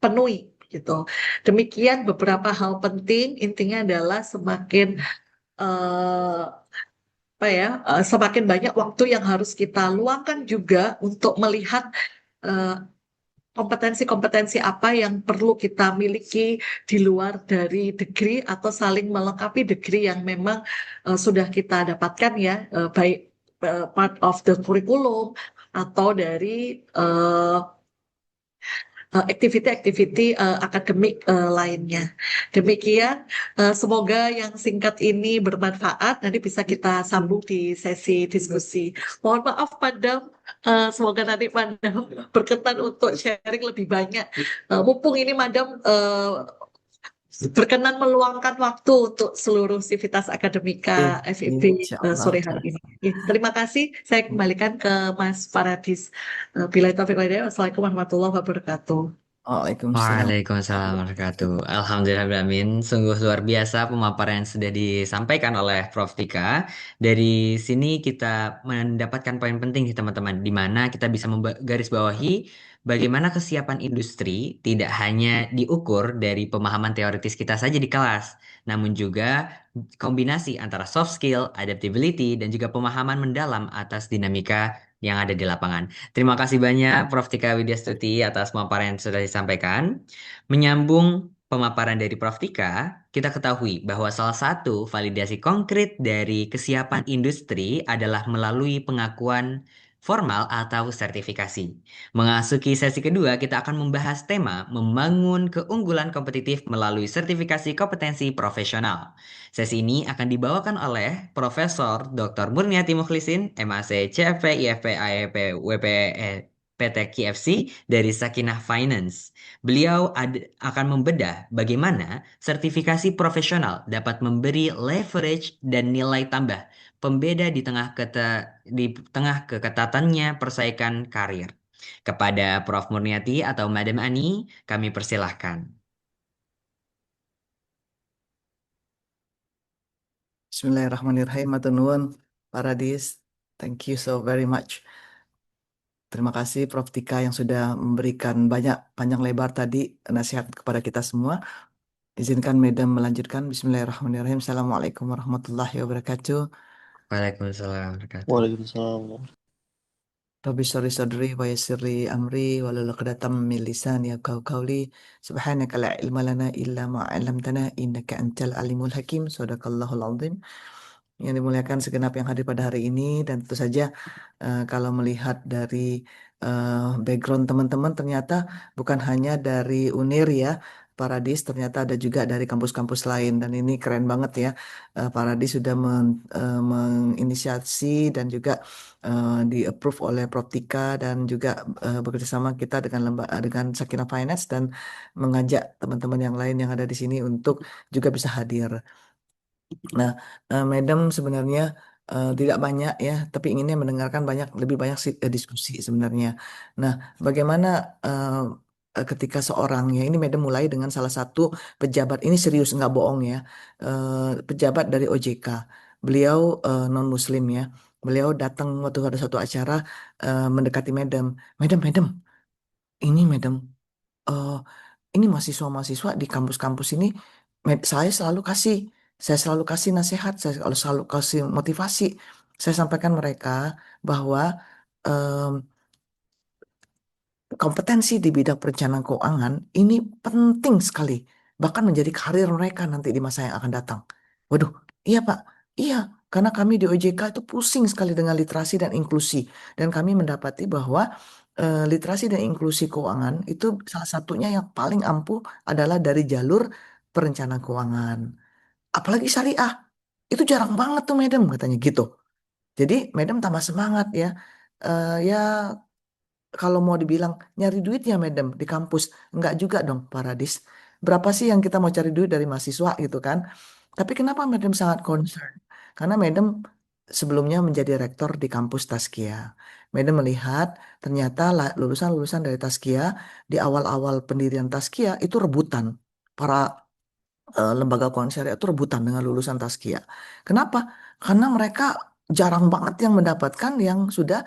penuhi gitu. Demikian beberapa hal penting, intinya adalah semakin eh, apa ya, semakin banyak waktu yang harus kita luangkan juga untuk melihat eh, kompetensi-kompetensi apa yang perlu kita miliki di luar dari degree atau saling melengkapi degree yang memang sudah kita dapatkan ya, baik part of the curriculum atau dari eh, aktiviti-aktiviti akademik lainnya. Demikian, semoga yang singkat ini bermanfaat. Nanti bisa kita sambung di sesi diskusi. Mohon maaf, Madam. Semoga nanti Madam berkenan untuk sharing lebih banyak. Mumpung ini Madam berkenan meluangkan waktu untuk seluruh sivitas akademika Oke, FEB insya Allah. sore hari ini. Terima kasih. Saya kembalikan ke Mas Paradis. Bila taufiq wal hidayah. Wassalamualaikum warahmatullahi wabarakatuh. Waalaikumsalam. Waalaikumsalam warahmatullahi wabarakatuh. Alhamdulillah, sungguh luar biasa pemaparan yang sudah disampaikan oleh Prof. Tika. Dari sini kita mendapatkan poin penting nih teman-teman, di mana kita bisa menggarisbawahi bagaimana kesiapan industri tidak hanya diukur dari pemahaman teoritis kita saja di kelas, namun juga kombinasi antara soft skill, adaptability, dan juga pemahaman mendalam atas dinamika yang ada di lapangan. Terima kasih banyak Prof. Tika Widyastuti atas pemaparan yang sudah disampaikan. Menyambung pemaparan dari Prof. Tika, kita ketahui bahwa salah satu validasi konkret dari kesiapan industri adalah melalui pengakuan formal atau sertifikasi. Mengasuki sesi kedua, kita akan membahas tema membangun keunggulan kompetitif melalui sertifikasi kompetensi profesional. Sesi ini akan dibawakan oleh Profesor Dr. Murniati Mukhlisin, MAC CFP, IFP, AEP, WPE, PT KFC dari Sakinah Finance. Beliau akan membedah bagaimana sertifikasi profesional dapat memberi leverage dan nilai tambah pembeda di tengah keketatannya persaingan karir. Kepada Prof. Murniati atau Madam Ani, kami persilahkan. Bismillahirrahmanirrahim. Matur nuwun, Paradis. Thank you so very much. Terima kasih Prof. Tika yang sudah memberikan banyak panjang lebar tadi nasihat kepada kita semua. Izinkan Madam melanjutkan. Bismillahirrahmanirrahim. Assalamualaikum warahmatullahi wabarakatuh. Waalaikumsalam warahmatullahi wabarakatuh. Waalaikumsalam. Rabbi syrah sadri wa yassirli amri wa lul 'uqdatam min lisani yafqahu qawli. Subhanaka la ilma lana illa ma 'allamtana innaka antal alimul hakim. Shadaqallahul azim. Yang dimuliakan segenap yang hadir pada hari ini, dan tentu saja kalau melihat dari background teman-teman, ternyata bukan hanya dari UNIR ya, Paradis, ternyata ada juga dari kampus-kampus lain, dan ini keren banget ya. Paradis sudah menginisiasi dan juga di-approve oleh Proptika, dan juga bekerjasama kita dengan Sakina Finance, dan mengajak teman-teman yang lain yang ada di sini untuk juga bisa hadir. Nah, Madam sebenarnya tidak banyak ya, tapi inginnya mendengarkan lebih banyak diskusi sebenarnya. Nah, bagaimana ketika seorang ya, ini Madam mulai dengan salah satu pejabat, ini serius nggak bohong ya, pejabat dari OJK. Beliau non-Muslim ya. Beliau datang waktu ada satu acara, mendekati Madam, Madam, ini Madam, eh, ini mahasiswa-mahasiswa di kampus-kampus ini, saya selalu kasih Saya selalu kasih nasihat, saya selalu kasih motivasi. Saya sampaikan mereka bahwa kompetensi di bidang perencanaan keuangan ini penting sekali, bahkan menjadi karir mereka nanti di masa yang akan datang. Waduh, iya Pak, iya, karena kami di OJK itu pusing sekali dengan literasi dan inklusi, dan kami mendapati bahwa literasi dan inklusi keuangan itu salah satunya yang paling ampuh adalah dari jalur perencanaan keuangan. Apalagi syariah, itu jarang banget tuh, Madam, katanya gitu. Jadi, Madam tambah semangat ya. Ya kalau mau dibilang nyari duitnya madam di kampus, enggak juga dong Pak Radis. Berapa sih yang kita mau cari duit dari mahasiswa gitu kan? Tapi kenapa madam sangat concern? Karena madam sebelumnya menjadi rektor di kampus Taskia. Madam melihat ternyata lulusan-lulusan dari Taskia di awal-awal pendirian Taskia itu rebutan. Para lembaga keuangan syariah itu rebutan dengan lulusan Taskia. Kenapa? Karena mereka jarang banget yang mendapatkan yang sudah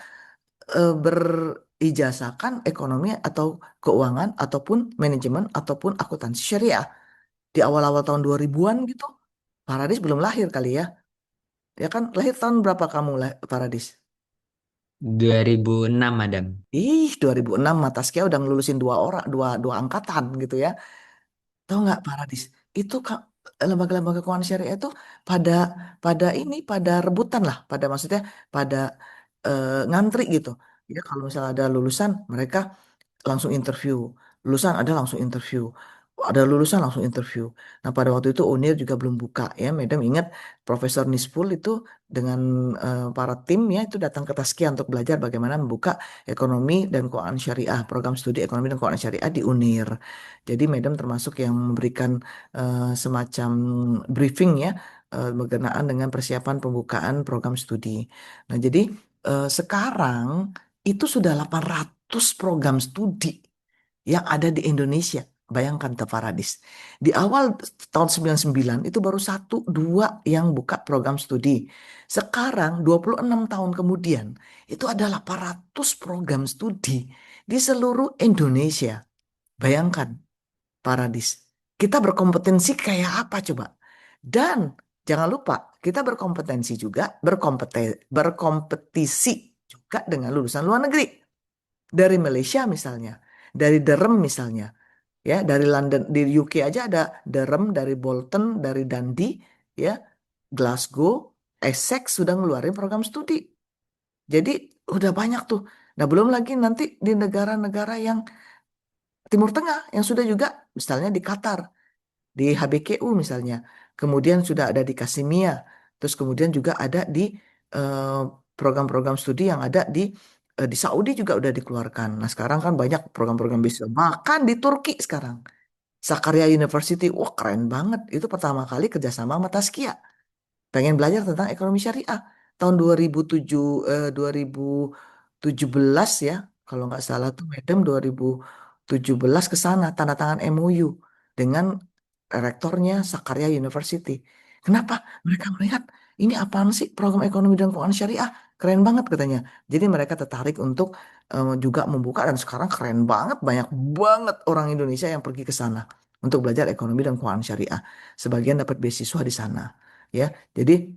berijazahkan ekonomi atau keuangan ataupun manajemen ataupun akuntansi syariah di awal-awal tahun 2000-an gitu. Paradis belum lahir kali ya. Ya kan lahir tahun berapa kamu lah Paradis? 2006, Madam. Ih, 2006 Mataskia udah ngelulusin dua orang, dua angkatan gitu ya. Tahu nggak Paradis? Itu lembaga-lembaga keuangan syariah itu pada pada ini pada rebutan lah, pada maksudnya pada ngantri gitu. Ya kalau misalnya ada lulusan mereka langsung interview. Lulusan ada langsung interview. Ada lulusan langsung interview. Nah, pada waktu itu UNIR juga belum buka ya. Madam ingat Profesor Nispul itu dengan para tim ya itu datang ke Taskia untuk belajar bagaimana membuka ekonomi dan keuangan syariah, program studi ekonomi dan keuangan syariah di UNIR. Jadi Madam termasuk yang memberikan semacam briefing ya berkenaan dengan persiapan pembukaan program studi. Nah, jadi sekarang itu sudah 800 program studi yang ada di Indonesia. Bayangkan Teh Paradis. Di awal tahun 99 itu baru satu dua yang buka program studi. Sekarang 26 tahun kemudian itu ada 800 program studi di seluruh Indonesia. Bayangkan Paradis. Kita berkompetensi kayak apa coba? Dan jangan lupa kita berkompetensi juga berkompetisi juga dengan lulusan luar negeri dari Malaysia misalnya, dari Durham misalnya, ya dari London, di UK aja ada Durham, dari Bolton, dari Dundee, ya Glasgow, Essex sudah ngeluarin program studi. Jadi udah banyak tuh. Nah belum lagi nanti di negara-negara yang Timur Tengah yang sudah juga, misalnya di Qatar, di HBKU misalnya, kemudian sudah ada di Kasimia, terus kemudian juga ada di eh, program-program studi yang ada di Saudi juga udah dikeluarkan. Nah sekarang kan banyak program-program bisnis, bahkan di Turki sekarang. Sakarya University, wah keren banget. Itu pertama kali kerjasama sama Taskia pengen belajar tentang ekonomi syariah tahun 2007 2017 ya kalau nggak salah tuh Madam 2017 ke sana tanda tangan MOU dengan rektornya Sakarya University. Kenapa? Mereka melihat ini apaan sih program ekonomi dan keuangan syariah keren banget katanya. Jadi mereka tertarik untuk juga membuka dan sekarang keren banget banyak banget orang Indonesia yang pergi ke sana untuk belajar ekonomi dan keuangan syariah. Sebagian dapat beasiswa di sana ya. Jadi,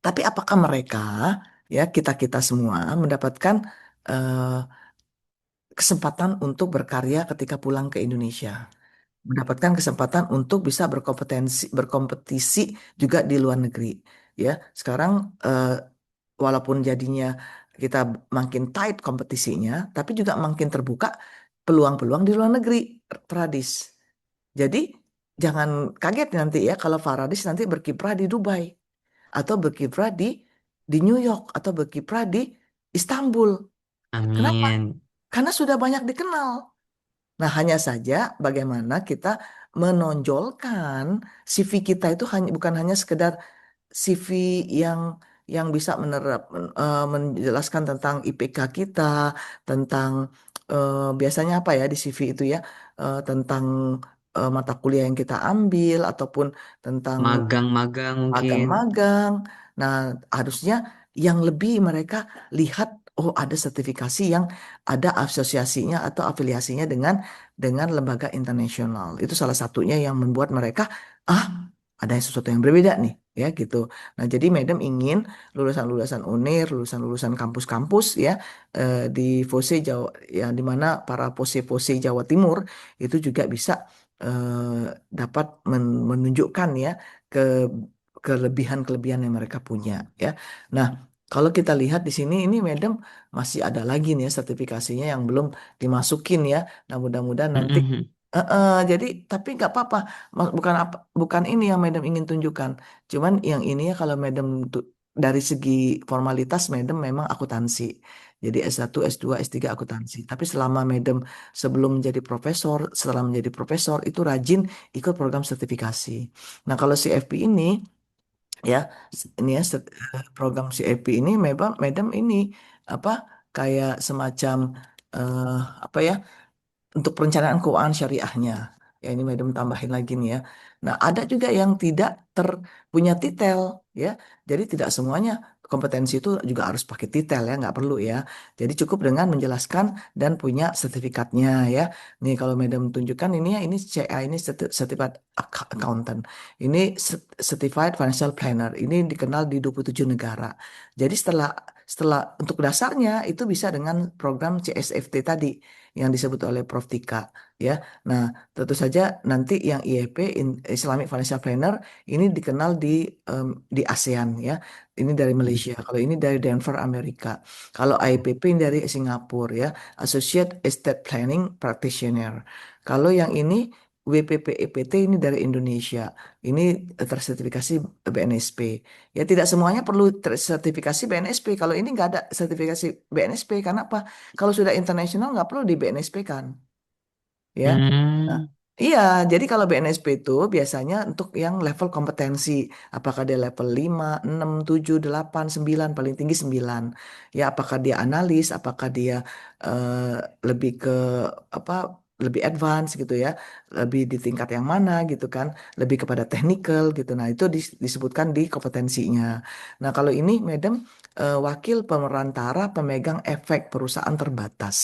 tapi apakah mereka, ya kita-kita semua mendapatkan eh, kesempatan untuk berkarya ketika pulang ke Indonesia, mendapatkan kesempatan untuk bisa berkompetisi juga di luar negeri. Ya, sekarang walaupun jadinya kita makin tight kompetisinya, tapi juga makin terbuka peluang-peluang di luar negeri, Pradis. Jadi jangan kaget nanti ya kalau Faradis nanti berkiprah di Dubai atau berkiprah di New York atau berkiprah di Istanbul. Kenapa? Amin. Karena sudah banyak dikenal. Nah, hanya saja bagaimana kita menonjolkan CV kita itu hanya bukan hanya sekedar CV yang bisa menjelaskan tentang IPK kita, tentang biasanya apa ya di CV itu ya, tentang mata kuliah yang kita ambil ataupun tentang Magang-magang mungkin. magang-magang. Nah, harusnya yang lebih mereka lihat, oh ada sertifikasi yang ada asosiasinya atau afiliasinya dengan lembaga internasional. Itu salah satunya yang membuat mereka, ah ada sesuatu yang berbeda nih, ya gitu. Nah, jadi Madam ingin lulusan-lulusan UNIR, lulusan-lulusan kampus-kampus ya di FOSE Jawa, ya di mana para pose-pose Jawa Timur itu juga bisa dapat menunjukkan ya ke kelebihan-kelebihan yang mereka punya ya. Nah, kalau kita lihat di sini ini Madam masih ada lagi nih ya sertifikasinya yang belum dimasukin ya. Nah, mudah-mudahan nanti Mm-mm. jadi tapi nggak apa-apa. Bukan apa, bukan ini yang Madam ingin tunjukkan. Cuman yang ini ya kalau Madam dari segi formalitas Madam memang akuntansi. Jadi S1, S2, S3 akuntansi. Tapi selama Madam sebelum menjadi profesor, setelah menjadi profesor itu rajin ikut program sertifikasi. Nah, kalau CFP ini ya ini ya program CFP ini memang Madam ini apa kayak semacam eh, apa ya untuk perencanaan keuangan syariahnya. Ya ini Madam tambahin lagi nih ya. Nah, ada juga yang tidak punya titel ya. Jadi tidak semuanya kompetensi itu juga harus pakai titel ya, nggak perlu ya. Jadi cukup dengan menjelaskan dan punya sertifikatnya ya. Nih kalau Madam tunjukkan ini ya, ini CA ini Certified Accountant. Ini Certified Financial Planner. Ini dikenal di 27 negara. Jadi setelah setelah untuk dasarnya itu bisa dengan program CSFT tadi yang disebut oleh Prof. Tika ya. Nah, tentu saja nanti yang IEP Islamic Financial Planner ini dikenal di ASEAN ya. Ini dari Malaysia. Kalau ini dari Denver Amerika. Kalau IPP ini dari Singapura ya, Associate Estate Planning Practitioner. Kalau yang ini WPP EPT ini dari Indonesia. Ini tersertifikasi BNSP. Ya tidak semuanya perlu sertifikasi BNSP. Kalau ini nggak ada sertifikasi BNSP, karena apa? Kalau sudah internasional nggak perlu di BNSP kan, ya. Nah, Hmm. iya, jadi kalau BNSP itu biasanya untuk yang level kompetensi, apakah dia level 5, 6, 7, 8, 9, paling tinggi 9. Ya, apakah dia analis, apakah dia eh, lebih ke apa? Lebih advance gitu ya, lebih di tingkat yang mana gitu kan, lebih kepada technical gitu. Nah, itu disebutkan di kompetensinya. Nah, kalau ini, Madam, wakil pemerantara pemegang efek perusahaan terbatas,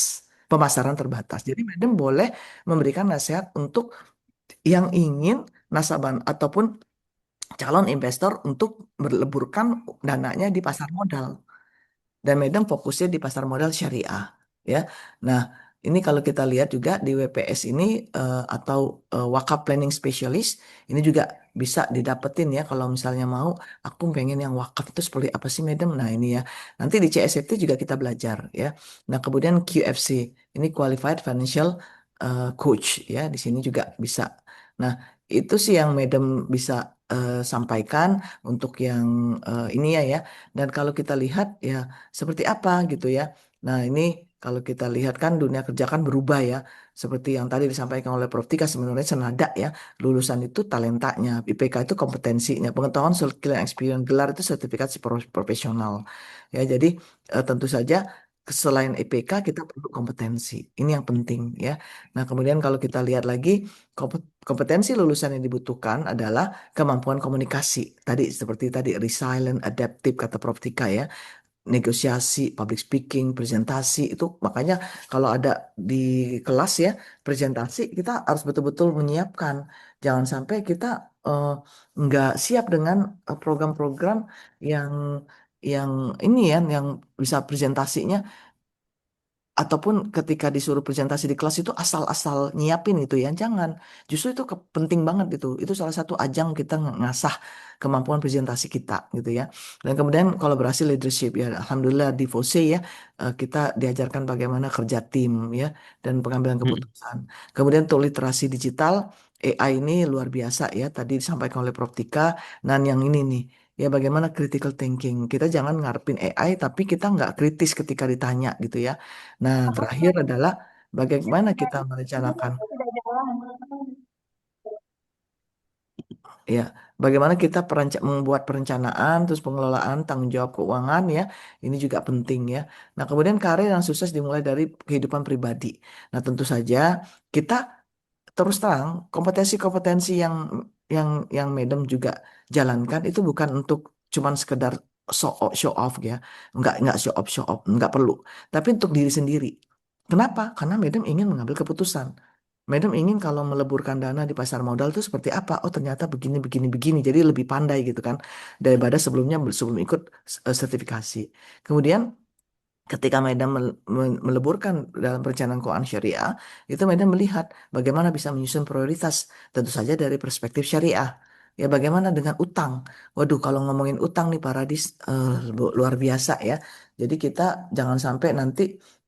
pemasaran terbatas. Jadi, Madam boleh memberikan nasihat untuk yang ingin nasabah ataupun calon investor untuk berleburkan dananya di pasar modal. Dan Medan fokusnya di pasar modal syariah, ya. Nah, ini kalau kita lihat juga di WPS ini atau Wakaf Planning Specialist ini juga bisa didapetin ya kalau misalnya mau aku pengen yang wakaf itu seperti apa sih Madam? Nah, ini ya. Nanti di CSFT juga kita belajar ya. Nah, kemudian QFC ini Qualified Financial Coach ya, di sini juga bisa. Nah, itu sih yang Madam bisa sampaikan untuk yang ini ya. Dan kalau kita lihat ya seperti apa gitu ya. Nah, ini kalau kita lihat kan dunia kerja kan berubah ya. Seperti yang tadi disampaikan oleh Prof. Tika sebenarnya senada ya. Lulusan itu talentanya, IPK itu kompetensinya, pengetahuan, skill, and experience, gelar itu sertifikasi profesional. Ya, jadi tentu saja selain IPK kita perlu kompetensi. Ini yang penting ya. Nah, kemudian kalau kita lihat lagi kompetensi lulusan yang dibutuhkan adalah kemampuan komunikasi. Tadi seperti tadi resilient, adaptive kata Prof. Tika ya, negosiasi, public speaking, presentasi itu makanya kalau ada di kelas ya presentasi kita harus betul-betul menyiapkan. Jangan sampai kita eh, nggak siap dengan program-program yang yang ini ya yang bisa presentasinya ataupun ketika disuruh presentasi di kelas itu asal-asal nyiapin gitu ya. Jangan. Justru itu penting banget itu. Itu salah satu ajang kita ngasah kemampuan presentasi kita gitu ya. Dan kemudian kolaborasi leadership ya. Alhamdulillah di FOSE ya kita diajarkan bagaimana kerja tim ya dan pengambilan Mm. keputusan. Kemudian untuk literasi digital AI ini luar biasa ya. Tadi disampaikan oleh Prof. Tika. Dan yang ini nih. Ya bagaimana critical thinking. Kita jangan ngarepin AI tapi kita nggak kritis ketika ditanya gitu ya. Nah, terakhir adalah bagaimana kita merencanakan, ya, bagaimana kita membuat perencanaan, terus pengelolaan tanggung jawab keuangan ya, ini juga penting ya. Nah, kemudian karir yang sukses dimulai dari kehidupan pribadi. Nah, tentu saja kita terus terang kompetensi-kompetensi yang Madam juga jalankan itu bukan untuk cuman sekedar show off ya, nggak show off, nggak perlu, tapi untuk diri sendiri. Kenapa? Karena Madam ingin mengambil keputusan. Madam ingin kalau meleburkan dana di pasar modal itu seperti apa? Oh ternyata begini, begini, begini. Jadi lebih pandai gitu kan daripada sebelumnya sebelum ikut sertifikasi. Kemudian ketika Madam meleburkan dalam perencanaan keuangan syariah, itu Madam melihat bagaimana bisa menyusun prioritas, tentu saja dari perspektif syariah. Ya, bagaimana dengan utang? Waduh, kalau ngomongin utang nih Paradis luar biasa ya. Jadi kita jangan sampai nanti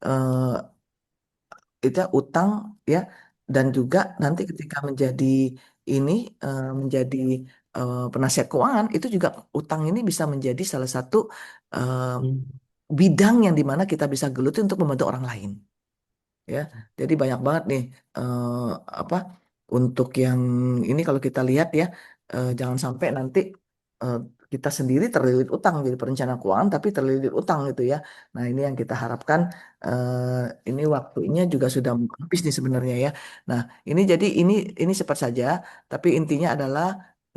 eh, itu utang ya, dan juga nanti ketika menjadi ini menjadi penasihat keuangan itu juga utang ini bisa menjadi salah satu eh, Hmm. bidang yang dimana kita bisa geluti untuk membantu orang lain ya. Jadi banyak banget nih eh, apa untuk yang ini kalau kita lihat ya, jangan sampai nanti eh, kita sendiri terlilit utang jadi perencana keuangan tapi terlilit utang gitu ya. Nah, ini yang kita harapkan ini waktunya juga sudah habis nih sebenarnya ya. Nah, ini jadi ini cepat saja tapi intinya adalah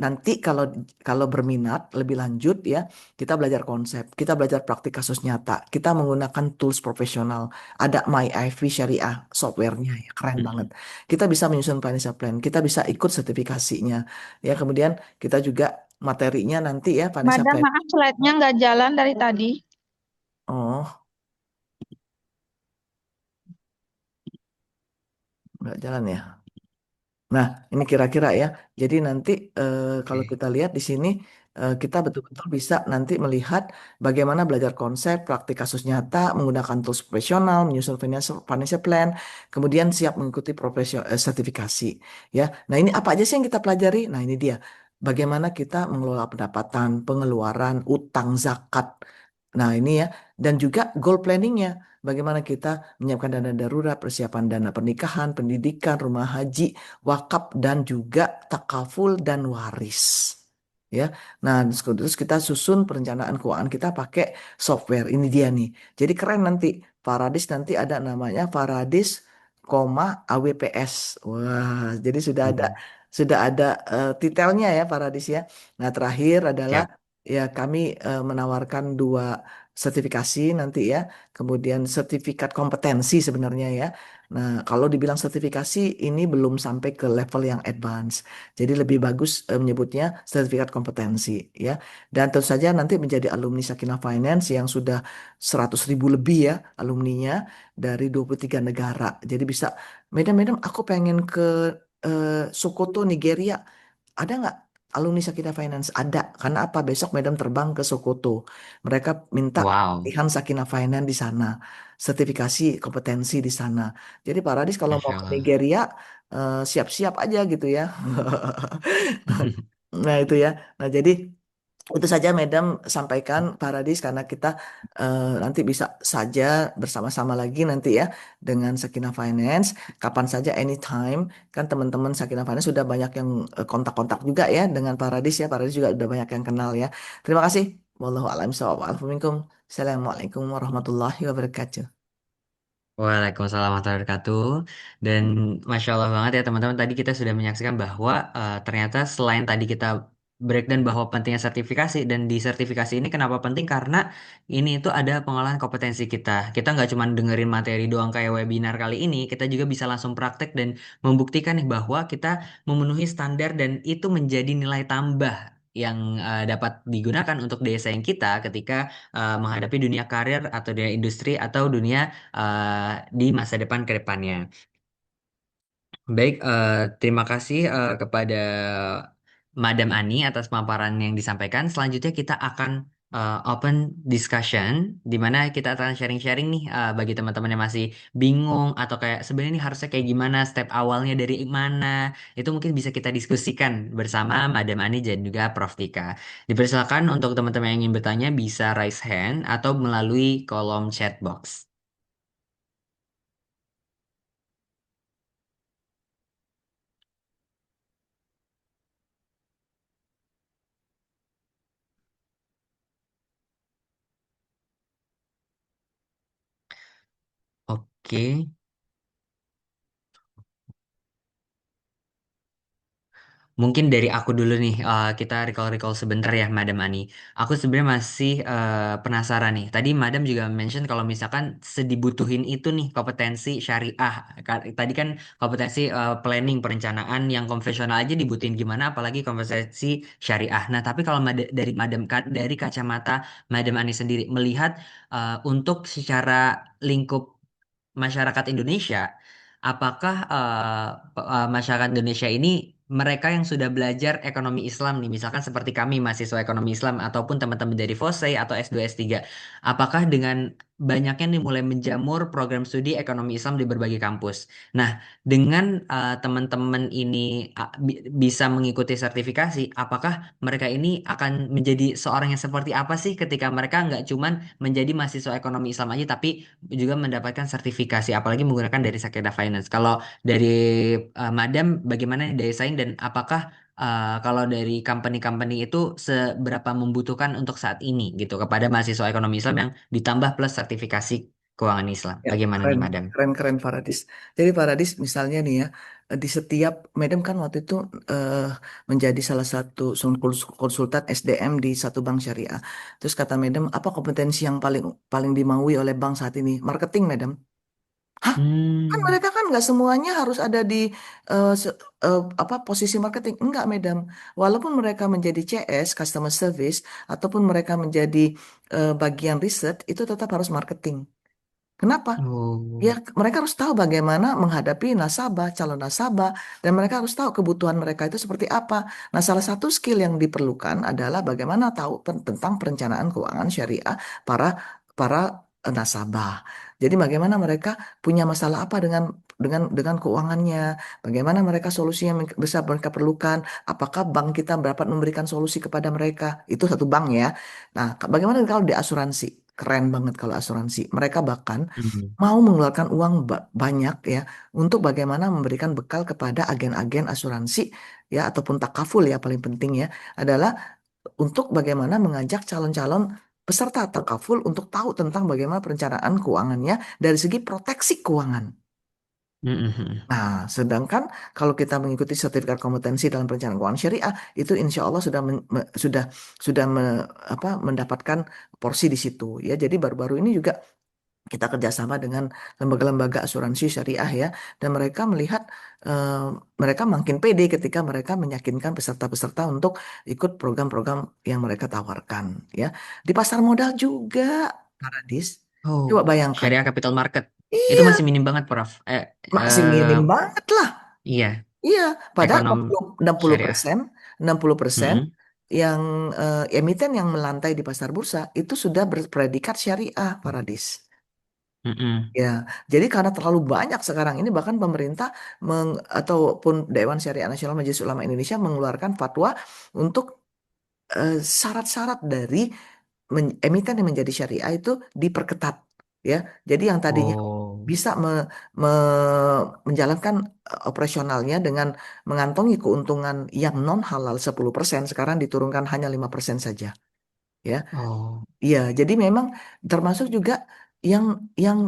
nanti kalau kalau berminat lebih lanjut ya, kita belajar konsep, kita belajar praktik kasus nyata, kita menggunakan tools profesional, ada MyIV Syariah softwarenya ya keren banget. Kita bisa menyusun financial plan, kita bisa ikut sertifikasinya. Ya, kemudian kita juga materinya nanti ya financial Madam, plan. maaf slide-nya nggak jalan dari tadi. Oh, nggak jalan ya. Nah, ini kira-kira ya. Jadi nanti kalau Oke. kita lihat di sini kita betul-betul bisa nanti melihat bagaimana belajar konsep, praktik kasus nyata, menggunakan tools profesional, menyusun financial plan, kemudian siap mengikuti sertifikasi. Ya, nah ini apa aja sih yang kita pelajari? Nah ini dia. Bagaimana kita mengelola pendapatan, pengeluaran, utang, zakat. Nah ini ya, dan juga goal planningnya. Bagaimana kita menyiapkan dana darurat, persiapan dana pernikahan, pendidikan, rumah haji, wakaf dan juga takaful dan waris. Ya, nah terus kita susun perencanaan keuangan kita pakai software. Ini dia nih. Jadi keren nanti. Paradis nanti ada namanya Paradis, AWPS. Wah, jadi Mhm. sudah ada detailnya ya Paradis ya. Nah terakhir adalah Siap. ya kami menawarkan dua sertifikasi nanti ya. Kemudian sertifikat kompetensi sebenarnya ya. Nah, kalau dibilang sertifikasi ini belum sampai ke level yang advance. Jadi lebih bagus menyebutnya sertifikat kompetensi ya. Dan tentu saja nanti menjadi alumni Sakinah Finance yang sudah 100.000 lebih ya alumninya dari 23 negara. Jadi bisa, Madam, aku pengen ke Sokoto, Nigeria. Ada nggak alumni Sakinah Finance? Ada. Karena apa? Besok Madam terbang ke Sokoto. Mereka minta Wow. pelatihan Sakinah Finance di sana, sertifikasi kompetensi di sana. Jadi Pak Radis kalau mau Masya ke Allah. Nigeria siap-siap aja gitu ya. Nah itu ya. Nah jadi itu saja Madam sampaikan Paradis karena kita nanti bisa saja bersama-sama lagi nanti ya dengan Sakinah Finance kapan saja anytime, kan teman-teman Sakinah Finance sudah banyak yang kontak-kontak juga ya dengan Paradis ya, Paradis juga udah banyak yang kenal ya. Terima kasih. Wallahu a'lam bishawab. Assalamualaikum warahmatullahi wabarakatuh. Waalaikumsalam warahmatullahi wabarakatuh. Dan Masya Allah banget ya teman-teman. Tadi kita sudah menyaksikan bahwa ternyata selain tadi kita breakdown bahwa pentingnya sertifikasi. Dan di sertifikasi ini kenapa penting? Karena ini itu ada pengolahan kompetensi kita. Kita nggak cuma dengerin materi doang kayak webinar kali ini. Kita juga bisa langsung praktek dan membuktikan nih bahwa kita memenuhi standar dan itu menjadi nilai tambah yang dapat digunakan untuk desain kita ketika menghadapi dunia karir atau dunia industri atau dunia di masa depan ke depannya. Baik, terima kasih kepada Madam Ani atas pemaparan yang disampaikan. Selanjutnya kita akan open discussion, di mana kita akan sharing-sharing nih bagi teman-teman yang masih bingung atau kayak sebenarnya ini harusnya kayak gimana, step awalnya dari mana, itu mungkin bisa kita diskusikan bersama Madam Ani dan juga Prof. Tika. Dipersilakan untuk teman-teman yang ingin bertanya bisa raise hand atau melalui kolom chat box. Oke. Mungkin dari aku dulu nih, kita recall-recall sebentar ya, Madam Ani. Aku sebenarnya masih penasaran nih. Tadi Madam juga mention kalau misalkan sedibutuhin itu nih kompetensi syariah. Tadi kan kompetensi planning, perencanaan yang konvensional aja dibutuhin gimana, apalagi kompetensi syariah. Nah, tapi kalau dari dari kacamata Madam Ani sendiri melihat untuk secara lingkup masyarakat Indonesia, apakah masyarakat Indonesia ini mereka yang sudah belajar ekonomi Islam nih, misalkan seperti kami mahasiswa ekonomi Islam ataupun teman-teman dari FOSE atau S2 S3, apakah dengan banyaknya nih mulai menjamur program studi ekonomi Islam di berbagai kampus. Nah, dengan teman-teman ini bisa mengikuti sertifikasi, apakah mereka ini akan menjadi seorang yang seperti apa sih ketika mereka nggak cuman menjadi mahasiswa ekonomi Islam aja, tapi juga mendapatkan sertifikasi, apalagi menggunakan dari Sakeda Finance. Kalau dari Madam, bagaimana nih daya saing dan apakah kalau dari company-company itu seberapa membutuhkan untuk saat ini gitu kepada mahasiswa ekonomi Islam yang ditambah plus sertifikasi keuangan Islam? Ya, Bagaimana keren, nih, Madam? keren Paradis. Jadi Paradis misalnya nih ya, di setiap Madam kan waktu itu eh, menjadi salah satu konsultan SDM di satu bank syariah. Terus kata Madam, apa kompetensi yang paling paling dimaui oleh bank saat ini? Marketing, Madam. Hah? Kan Hmm. mereka kan nggak semuanya harus ada di apa posisi marketing. Enggak, Madam. Walaupun mereka menjadi CS, customer service, ataupun mereka menjadi bagian riset, itu tetap harus marketing. Kenapa? Ya, Oh. mereka harus tahu bagaimana menghadapi nasabah, calon nasabah, dan mereka harus tahu kebutuhan mereka itu seperti apa. Nah, salah satu skill yang diperlukan adalah bagaimana tahu tentang perencanaan keuangan syariah para para nasabah. Jadi bagaimana mereka punya masalah apa dengan keuangannya, bagaimana mereka solusi yang bisa mereka perlukan, apakah bank kita dapat memberikan solusi kepada mereka. Itu satu bank ya. Nah, bagaimana kalau di asuransi? Keren banget kalau asuransi. Mereka bahkan Hmm. mau mengeluarkan uang banyak ya untuk bagaimana memberikan bekal kepada agen-agen asuransi ya ataupun takaful ya paling penting ya adalah untuk bagaimana mengajak calon-calon peserta takaful untuk tahu tentang bagaimana perencanaan keuangannya dari segi proteksi keuangan. Hmm, hmm, hmm. Nah, sedangkan kalau kita mengikuti sertifikat kompetensi dalam perencanaan keuangan syariah, itu insya Allah sudah mendapatkan porsi di situ ya. Jadi baru-baru ini juga kita kerjasama dengan lembaga-lembaga asuransi syariah ya, dan mereka melihat eh, mereka makin pede ketika mereka meyakinkan peserta-peserta untuk ikut program-program yang mereka tawarkan ya. Di pasar modal juga, Paradis. Oh, Coba bayangkan. syariah capital market itu Iya, masih minim banget, Prof. masih minim banget lah. Iya, Iya, padahal ekonom 60 syariah. 60%, 60% Mm-mm. yang emiten yang melantai di pasar bursa itu sudah berpredikat syariah, Paradis. Mm-mm. Ya, jadi karena terlalu banyak sekarang ini bahkan pemerintah ataupun Dewan Syariah Nasional Majelis Ulama Indonesia mengeluarkan fatwa untuk syarat-syarat dari emiten yang menjadi syariah itu diperketat ya. Jadi yang tadinya Oh, bisa menjalankan operasionalnya dengan mengantongi keuntungan yang non halal 10% sekarang diturunkan hanya 5% saja ya. oh, Iya, jadi memang termasuk juga yang yang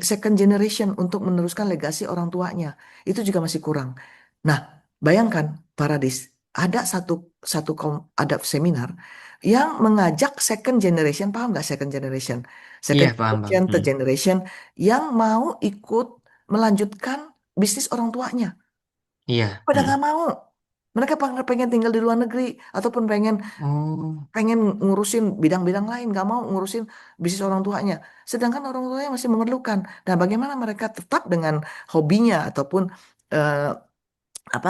second generation untuk meneruskan legasi orang tuanya itu juga masih kurang. Nah, bayangkan Paradis ada ada seminar yang mengajak second generation, paham nggak second generation? iya Second paham bang. generation, third generation yang mau ikut melanjutkan bisnis orang tuanya. Iya. Pada nggak mau. Mereka pengen tinggal di luar negeri ataupun pengen Oh, pengen ngurusin bidang-bidang lain, nggak mau ngurusin bisnis orang tuanya. Sedangkan orang tuanya masih memerlukan. Nah, bagaimana mereka tetap dengan hobinya ataupun eh, apa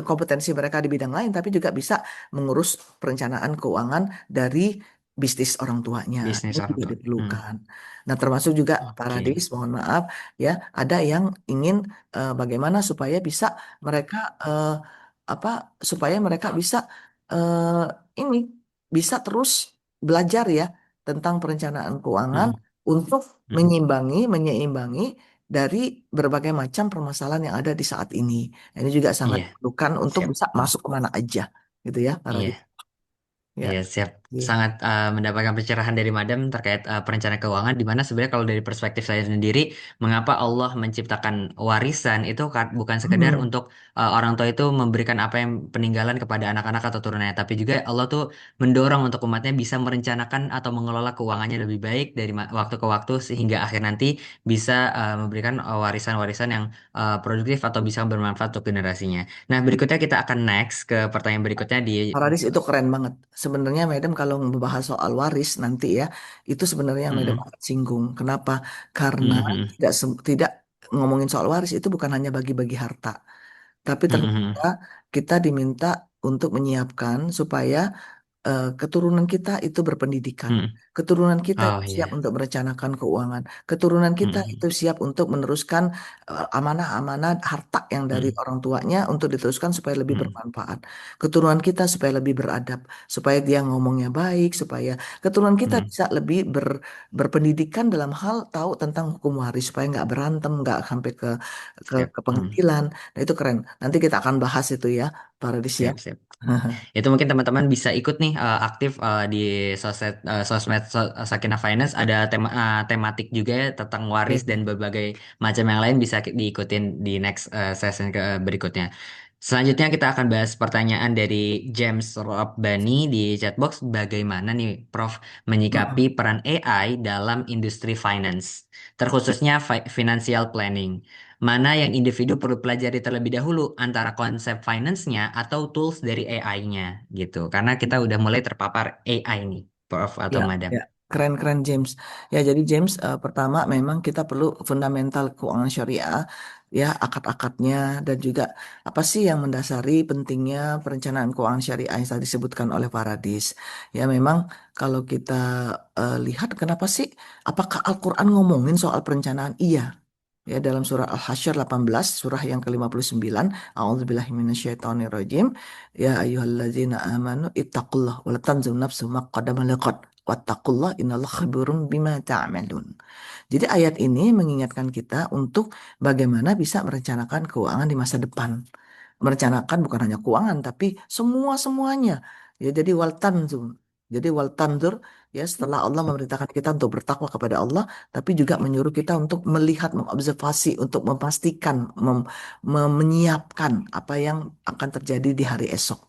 kompetensi mereka di bidang lain, tapi juga bisa mengurus perencanaan keuangan dari bisnis orang tuanya. Ini bisnis orang juga tua. diperlukan. Nah, termasuk juga Oke. Paradis, mohon maaf ya, ada yang ingin bagaimana supaya bisa mereka apa supaya mereka bisa eh, ini bisa terus belajar ya tentang perencanaan keuangan Mm-mm. untuk Mm-mm. menyeimbangi dari berbagai macam permasalahan yang ada di saat ini. Ini juga sangat Iya, diperlukan untuk siap. bisa masuk kemana aja, gitu ya, Paradis. Iya, iya Ya, siap. sangat mendapatkan pencerahan dari Madam terkait perencanaan keuangan, di mana sebenarnya kalau dari perspektif saya sendiri, mengapa Allah menciptakan warisan itu bukan sekedar Hmm. untuk orang tua itu memberikan apa yang peninggalan kepada anak-anak atau turunannya, tapi juga Allah tuh mendorong untuk umatnya bisa merencanakan atau mengelola keuangannya lebih baik dari waktu ke waktu sehingga akhir nanti bisa memberikan warisan-warisan yang produktif atau bisa bermanfaat untuk generasinya. Nah, berikutnya kita akan next ke pertanyaan berikutnya di. Paradis itu keren banget. Sebenarnya Madam kalau membahas soal waris nanti ya, itu sebenarnya Madam Mm-mm. akan singgung. Kenapa? Karena Mhm. tidak ngomongin soal waris itu bukan hanya bagi-bagi harta, tapi ternyata Mhm. kita diminta untuk menyiapkan supaya keturunan kita itu berpendidikan. Mhm. Keturunan kita Oh itu siap iya. untuk merencanakan keuangan. Keturunan kita Mhm. itu siap untuk meneruskan amanah-amanah harta yang dari Mhm. orang tuanya untuk diteruskan supaya lebih Mhm. bermanfaat. Keturunan kita supaya lebih beradab, supaya dia ngomongnya baik, supaya keturunan kita Mhm. bisa lebih berpendidikan dalam hal tahu tentang hukum waris, supaya nggak berantem, nggak sampai Siap. ke Mhm. pengadilan. Nah itu keren. Nanti kita akan bahas itu ya, Paradis ya. Siap, siap. Itu mungkin teman-teman bisa ikut nih aktif di sosmed Sakinah Finance, ada tematik juga ya tentang waris dan Oke. berbagai macam yang lain bisa diikutin di next session ke berikutnya. Selanjutnya kita akan bahas pertanyaan dari James Robbani di chatbox. Bagaimana nih Prof menyikapi Mm-mm. peran AI dalam industri finance, terkhususnya financial planning? Mana yang individu perlu pelajari terlebih dahulu antara konsep finance-nya atau tools dari AI-nya gitu. Karena kita udah mulai terpapar AI nih, Prof atau Ya, Madam. ya, keren-keren James. Ya, jadi James, pertama memang kita perlu fundamental keuangan syariah, ya akad-akadnya dan juga apa sih yang mendasari pentingnya perencanaan keuangan syariah yang tadi disebutkan oleh Paradis. Ya, memang kalau kita lihat kenapa sih, apakah Al-Quran ngomongin soal perencanaan? Iya. Ya, dalam surah Al-Hasyr 18, surah yang ke-59, A'udzubillahi minasyaitonirrajim. Ya ayyuhalladzina amanu ittaqullah wa la tanzur nafsum ma qaddamat liqad wattaqullah innallaha khabirum bima ta'malun. Jadi ayat ini mengingatkan kita untuk bagaimana bisa merencanakan keuangan di masa depan. Merencanakan bukan hanya keuangan tapi semua-semuanya. Ya jadi wal tanzur. Jadi wal tanzur ya setelah Allah memerintahkan kita untuk bertakwa kepada Allah tapi juga menyuruh kita untuk melihat, mengobservasi, untuk memastikan, menyiapkan apa yang akan terjadi di hari esok.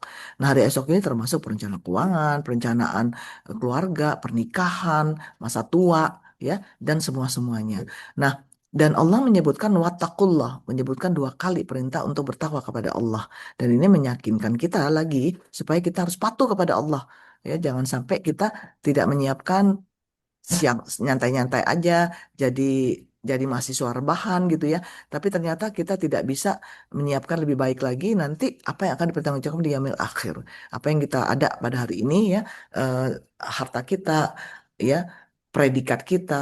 Nah, hari esok ini termasuk perencanaan keuangan, perencanaan keluarga, pernikahan, masa tua, ya, dan semua-semuanya. Nah, dan Allah menyebutkan wattaqullah, menyebutkan dua kali perintah untuk bertakwa kepada Allah. Dan ini meyakinkan kita lagi supaya kita harus patuh kepada Allah. Ya, jangan sampai kita tidak menyiapkan siang nyantai-nyantai aja jadi mahasiswa rebahan gitu ya. Tapi ternyata kita tidak bisa menyiapkan lebih baik lagi nanti apa yang akan dipertanggungjawabkan di yaumil akhir. Apa yang kita ada pada hari ini ya, eh, harta kita ya, predikat kita,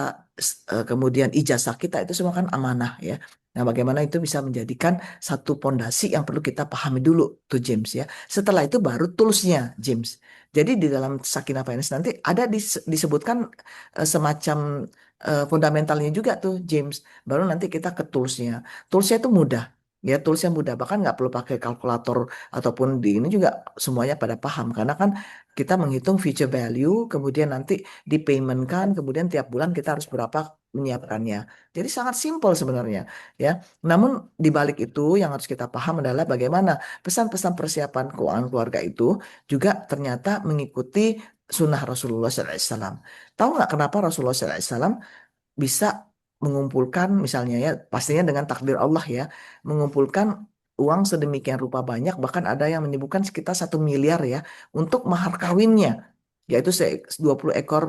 kemudian ijazah kita itu semua kan amanah ya. Nah, bagaimana itu bisa menjadikan satu pondasi yang perlu kita pahami dulu tuh James ya. Setelah itu baru toolsnya James. Jadi di dalam Sakinah Finance nanti ada disebutkan semacam fundamentalnya juga tuh James. Baru nanti kita ke toolsnya. Toolsnya itu mudah. Ya, toolsnya mudah. Bahkan nggak perlu pakai kalkulator ataupun di ini juga semuanya pada paham. Karena kan kita menghitung future value, kemudian nanti di payment kan, kemudian tiap bulan kita harus berapa menyiapkannya. Jadi sangat simpel sebenarnya. Ya, namun di balik itu yang harus kita paham adalah bagaimana pesan-pesan persiapan keuangan keluarga itu juga ternyata mengikuti sunnah Rasulullah SAW. Tahu nggak kenapa Rasulullah SAW bisa mengumpulkan misalnya ya pastinya dengan takdir Allah ya mengumpulkan uang sedemikian rupa banyak bahkan ada yang menyebutkan sekitar 1 miliar ya untuk mahar kawinnya yaitu 20 ekor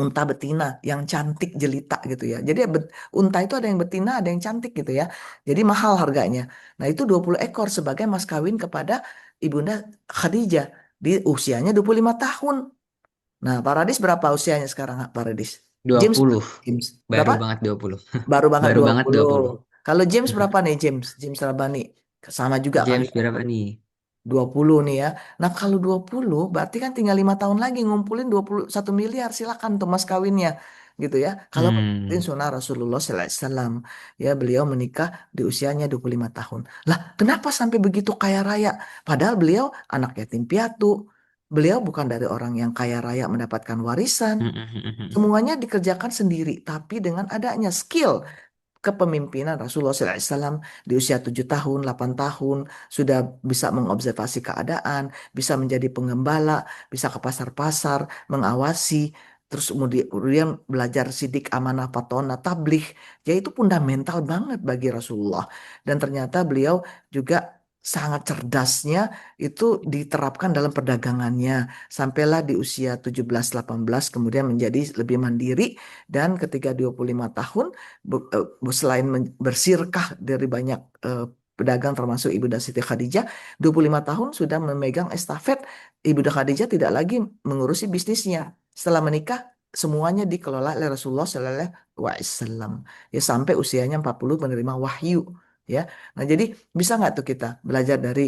unta betina yang cantik jelita gitu ya. Jadi unta itu ada yang betina, ada yang cantik gitu ya. Jadi mahal harganya. Nah, itu 20 ekor sebagai mas kawin kepada Ibunda Khadijah di usianya 25 tahun. Nah, Paradis berapa usianya sekarang, Paradis? dua James, puluh James Baru berapa? banget 20. Baru banget Baru dua banget puluh. 20. Kalau James berapa nih, James? James Rabani. Sama juga kali James ya. berapa nih? 20 nih ya. Nah, kalau 20 berarti kan tinggal 5 tahun lagi ngumpulin 21 miliar. Silakan tuh mas kawinnya. Gitu ya. Kalau mengikutin Hmm. sunnah Rasulullah SAW. Ya, beliau menikah di usianya 25 tahun. Lah, kenapa sampai begitu kaya raya? Padahal beliau anak yatim piatu. Beliau bukan dari orang yang kaya raya mendapatkan warisan. Mm, mm, mm, mm. Semuanya dikerjakan sendiri, tapi dengan adanya skill kepemimpinan Rasulullah SAW di usia 7 tahun, 8 tahun, sudah bisa mengobservasi keadaan, bisa menjadi pengembala, bisa ke pasar-pasar, mengawasi, terus kemudian belajar sidik amanah fatona tabligh, ya itu fundamental banget bagi Rasulullah. Dan ternyata beliau juga sangat cerdasnya itu diterapkan dalam perdagangannya. Sampailah di usia 17-18 kemudian menjadi lebih mandiri dan ketika 25 tahun selain bersirkah dari banyak pedagang termasuk Ibunda Siti Khadijah, 25 tahun sudah memegang estafet. Ibunda Khadijah tidak lagi mengurusi bisnisnya. Setelah menikah, semuanya dikelola oleh Rasulullah Shallallahu Alaihi Wasallam. Ya sampai usianya 40 menerima wahyu. Ya, nah jadi bisa nggak tuh kita belajar dari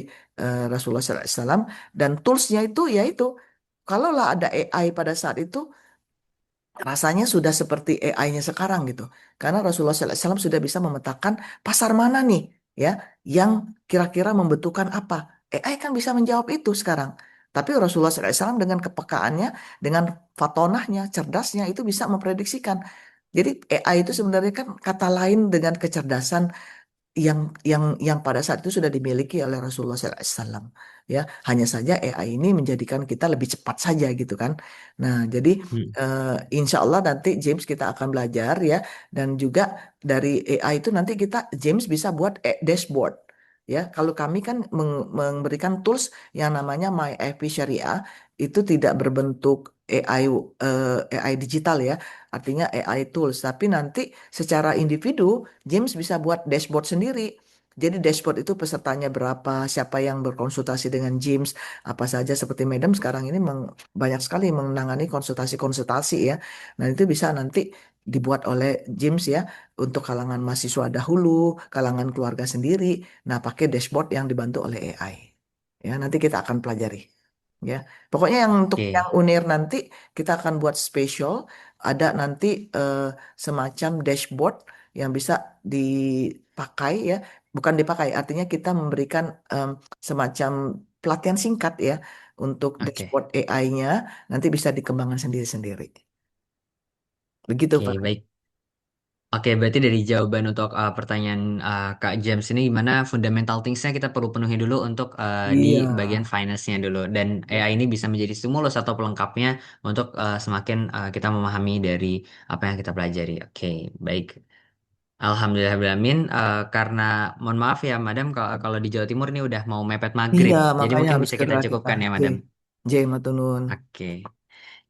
Rasulullah Sallallahu Alaihi Wasallam dan toolsnya itu ya itu. Kalaulah ada AI pada saat itu, rasanya sudah seperti AI-nya sekarang gitu. Karena Rasulullah SAW sudah bisa memetakan pasar mana nih ya yang kira-kira membutuhkan apa. AI kan bisa menjawab itu sekarang. Tapi Rasulullah SAW dengan kepekaannya, dengan fatonahnya, cerdasnya itu bisa memprediksikan. Jadi AI itu sebenarnya kan kata lain dengan kecerdasan yang yang pada saat itu sudah dimiliki oleh Rasulullah SAW. Ya, hanya saja AI ini menjadikan kita lebih cepat saja gitu kan. Nah, jadi Mm. insya Allah nanti James kita akan belajar ya, dan juga dari AI itu nanti kita James bisa buat dashboard. Ya, kalau kami kan memberikan tools yang namanya My FP Syariah itu tidak berbentuk AI AI digital ya, artinya AI tools, tapi nanti secara individu James bisa buat dashboard sendiri. Jadi dashboard itu pesertanya berapa, siapa yang berkonsultasi dengan James, apa saja seperti Madam sekarang ini banyak sekali menangani konsultasi-konsultasi ya. Nah itu bisa nanti dibuat oleh James ya untuk kalangan mahasiswa dahulu, kalangan keluarga sendiri. Nah pakai dashboard yang dibantu oleh AI. Ya nanti kita akan pelajari. Ya, pokoknya yang untuk yang Oke, Unir nanti kita akan buat spesial, ada nanti eh, semacam dashboard yang bisa dipakai ya, bukan dipakai, artinya kita memberikan semacam pelatihan singkat ya untuk oke, dashboard AI-nya, nanti bisa dikembangkan sendiri-sendiri. Begitu Pak. oke, baik. Oke, berarti dari jawaban untuk pertanyaan Kak James ini gimana fundamental things-nya kita perlu penuhi dulu untuk di Iya. bagian finance-nya dulu. Dan AI ini bisa menjadi stimulus atau pelengkapnya untuk semakin kita memahami dari apa yang kita pelajari. Oke, baik. Alhamdulillahirrahmanirrahim. Karena mohon maaf ya, Madam, kalau di Jawa Timur ini udah mau mepet maghrib. Iya, Jadi makanya mungkin harus bisa kita segera kita. cukupkan ya, J, Madam. J, matunun. Oke.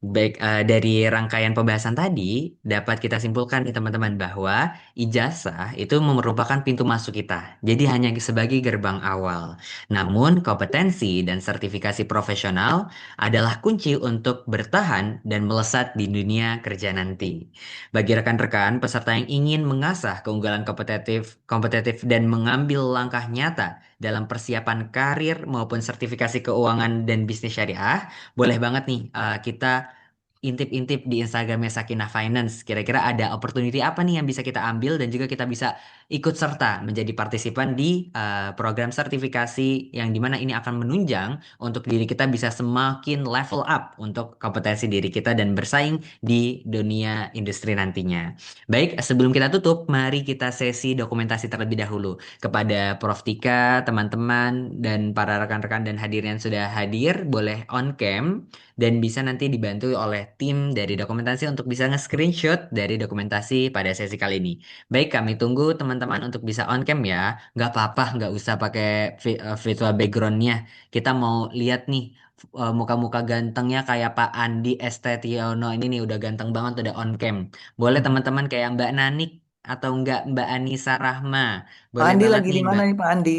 Baik, dari rangkaian pembahasan tadi dapat kita simpulkan nih teman-teman bahwa ijazah itu merupakan pintu masuk kita. Jadi hanya sebagai gerbang awal. Namun kompetensi dan sertifikasi profesional adalah kunci untuk bertahan dan melesat di dunia kerja nanti. Bagi rekan-rekan peserta yang ingin mengasah keunggulan kompetitif dan mengambil langkah nyata dalam persiapan karir maupun sertifikasi keuangan dan bisnis syariah, boleh banget nih kita intip-intip di Instagramnya Sakinah Finance. Kira-kira ada opportunity apa nih yang bisa kita ambil dan juga kita bisa ikut serta menjadi partisipan di program sertifikasi yang dimana ini akan menunjang untuk diri kita bisa semakin level up untuk kompetensi diri kita dan bersaing di dunia industri nantinya. Baik, sebelum kita tutup, mari kita sesi dokumentasi terlebih dahulu kepada Prof. Tika, teman-teman, dan para rekan-rekan dan hadirin yang sudah hadir, boleh on cam dan bisa nanti dibantu oleh tim dari dokumentasi untuk bisa nge-screenshot dari dokumentasi pada sesi kali ini. Baik, kami tunggu teman-teman untuk bisa on cam ya. Nggak apa-apa, nggak usah pakai virtual backgroundnya. Kita mau lihat nih muka-muka gantengnya kayak Pak Andi Estetiono ini nih udah ganteng banget udah on cam. Boleh teman-teman kayak Mbak Nanik atau enggak Mbak Anissa Rahma. Pak Boleh Andi banget lagi nih di mana Mbak. nih Pak Andi?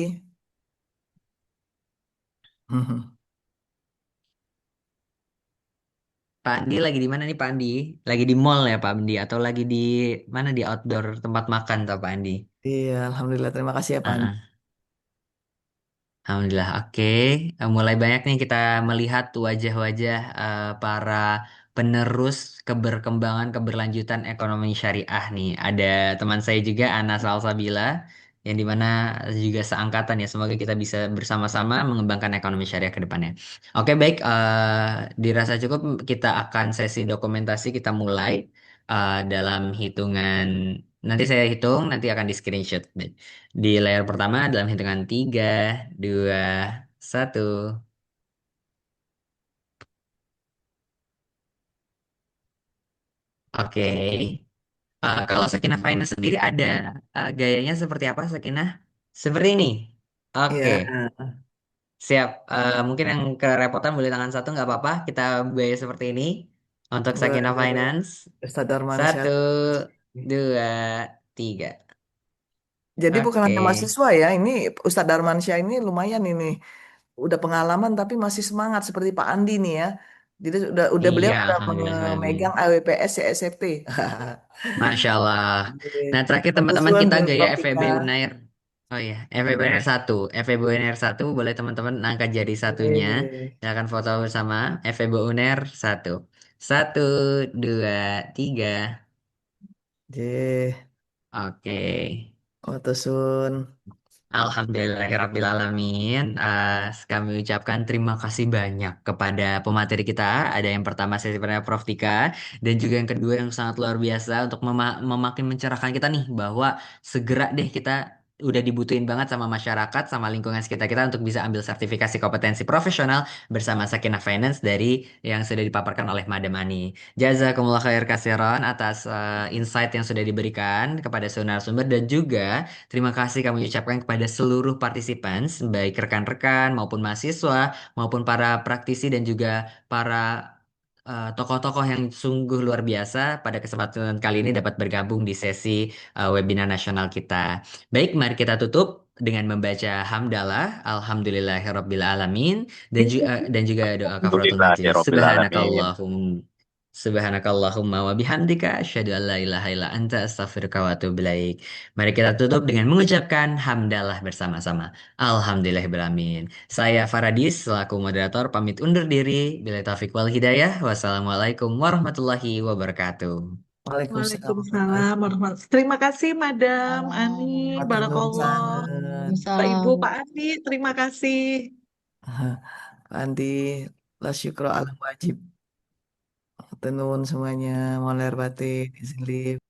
Pak Andi lagi di mana nih Pak Andi? Lagi di mall ya Pak Andi atau lagi di mana di outdoor tempat makan tuh Pak Andi? Iya, Alhamdulillah. Terima kasih ya Pak Andi. Ah, Alhamdulillah, oke. Mulai banyak nih kita melihat wajah-wajah para penerus keberkembangan keberlanjutan ekonomi syariah nih. Ada teman saya juga Ana Salsabila. yang dimana juga seangkatan ya. Semoga kita bisa bersama-sama mengembangkan ekonomi syariah ke depannya. Oke, baik. Dirasa cukup kita akan sesi dokumentasi kita mulai dalam hitungan. Nanti saya hitung, nanti akan di screenshot. Di layar pertama dalam hitungan 3, 2, 1. Oke. Kalau Sakinah Finance sendiri ada gayanya seperti apa Sakinah? Seperti ini. Oke, Ya, siap. Mungkin yang kerepotan boleh tangan satu nggak apa-apa. Kita gaya seperti ini untuk Sakinah boleh. Finance. Ustadz Darmansyah. Satu, dua, tiga. Jadi bukan Oke. hanya mahasiswa ya, ini Ustadz Darmansyah ini lumayan ini. Udah pengalaman tapi masih semangat seperti Pak Andi nih ya. Jadi udah beliau Iya, udah alhamdulillah. memegang AWPS CSFT. Masya Allah. Nah, terakhir teman-teman Kebetulan kita dengan gaya FEB Profika. Unair. Oh iya, FEB Unair 1. FEB Unair 1 boleh teman-teman angkat jari satunya. Eh, Silakan foto bersama FEB Unair 1. Satu, dua, tiga. J. Oke. Otosun. Alhamdulillahirrabbilalamin. Kami ucapkan terima kasih banyak kepada pemateri kita. Ada yang pertama sesi pertama Prof. Tika. Dan juga yang kedua yang sangat luar biasa untuk memakin mencerahkan kita nih. Bahwa segera deh kita udah dibutuhin banget sama masyarakat, sama lingkungan sekitar kita untuk bisa ambil sertifikasi kompetensi profesional bersama Sakinah Finance dari yang sudah dipaparkan oleh Madam Ani. Jazakumullah khair kasiron atas insight yang sudah diberikan kepada sumber dan juga terima kasih kami ucapkan kepada seluruh partisipan, baik rekan-rekan maupun mahasiswa, maupun para praktisi dan juga para tokoh-tokoh yang sungguh luar biasa pada kesempatan kali ini dapat bergabung di sesi webinar nasional kita. Baik, mari kita tutup dengan membaca hamdalah, alhamdulillahirabbil alamin dan juga doa kafaratul majelis. Alhamdulillahirobbilalamin. Subhanakallahumma wa bihamdika asyhadu an la ilaha illa anta astaghfiruka wa atubu ilaik. Mari kita tutup dengan mengucapkan hamdalah bersama-sama. Alhamdulillahirrahmanirrahim. Saya Faradis selaku moderator pamit undur diri. Bila taufik wal hidayah. Wassalamualaikum warahmatullahi wabarakatuh. Waalaikumsalam warahmatullahi Waalaikumsalam warahmatullahi. Terima kasih Madam Ani, Barakallah. wabarakatuh. Pak Ibu, Waalaikumsalam. Pak Andi, terima kasih. Pak Andi, la syukra ala wajib. Tenun semuanya, moler batin, izin live.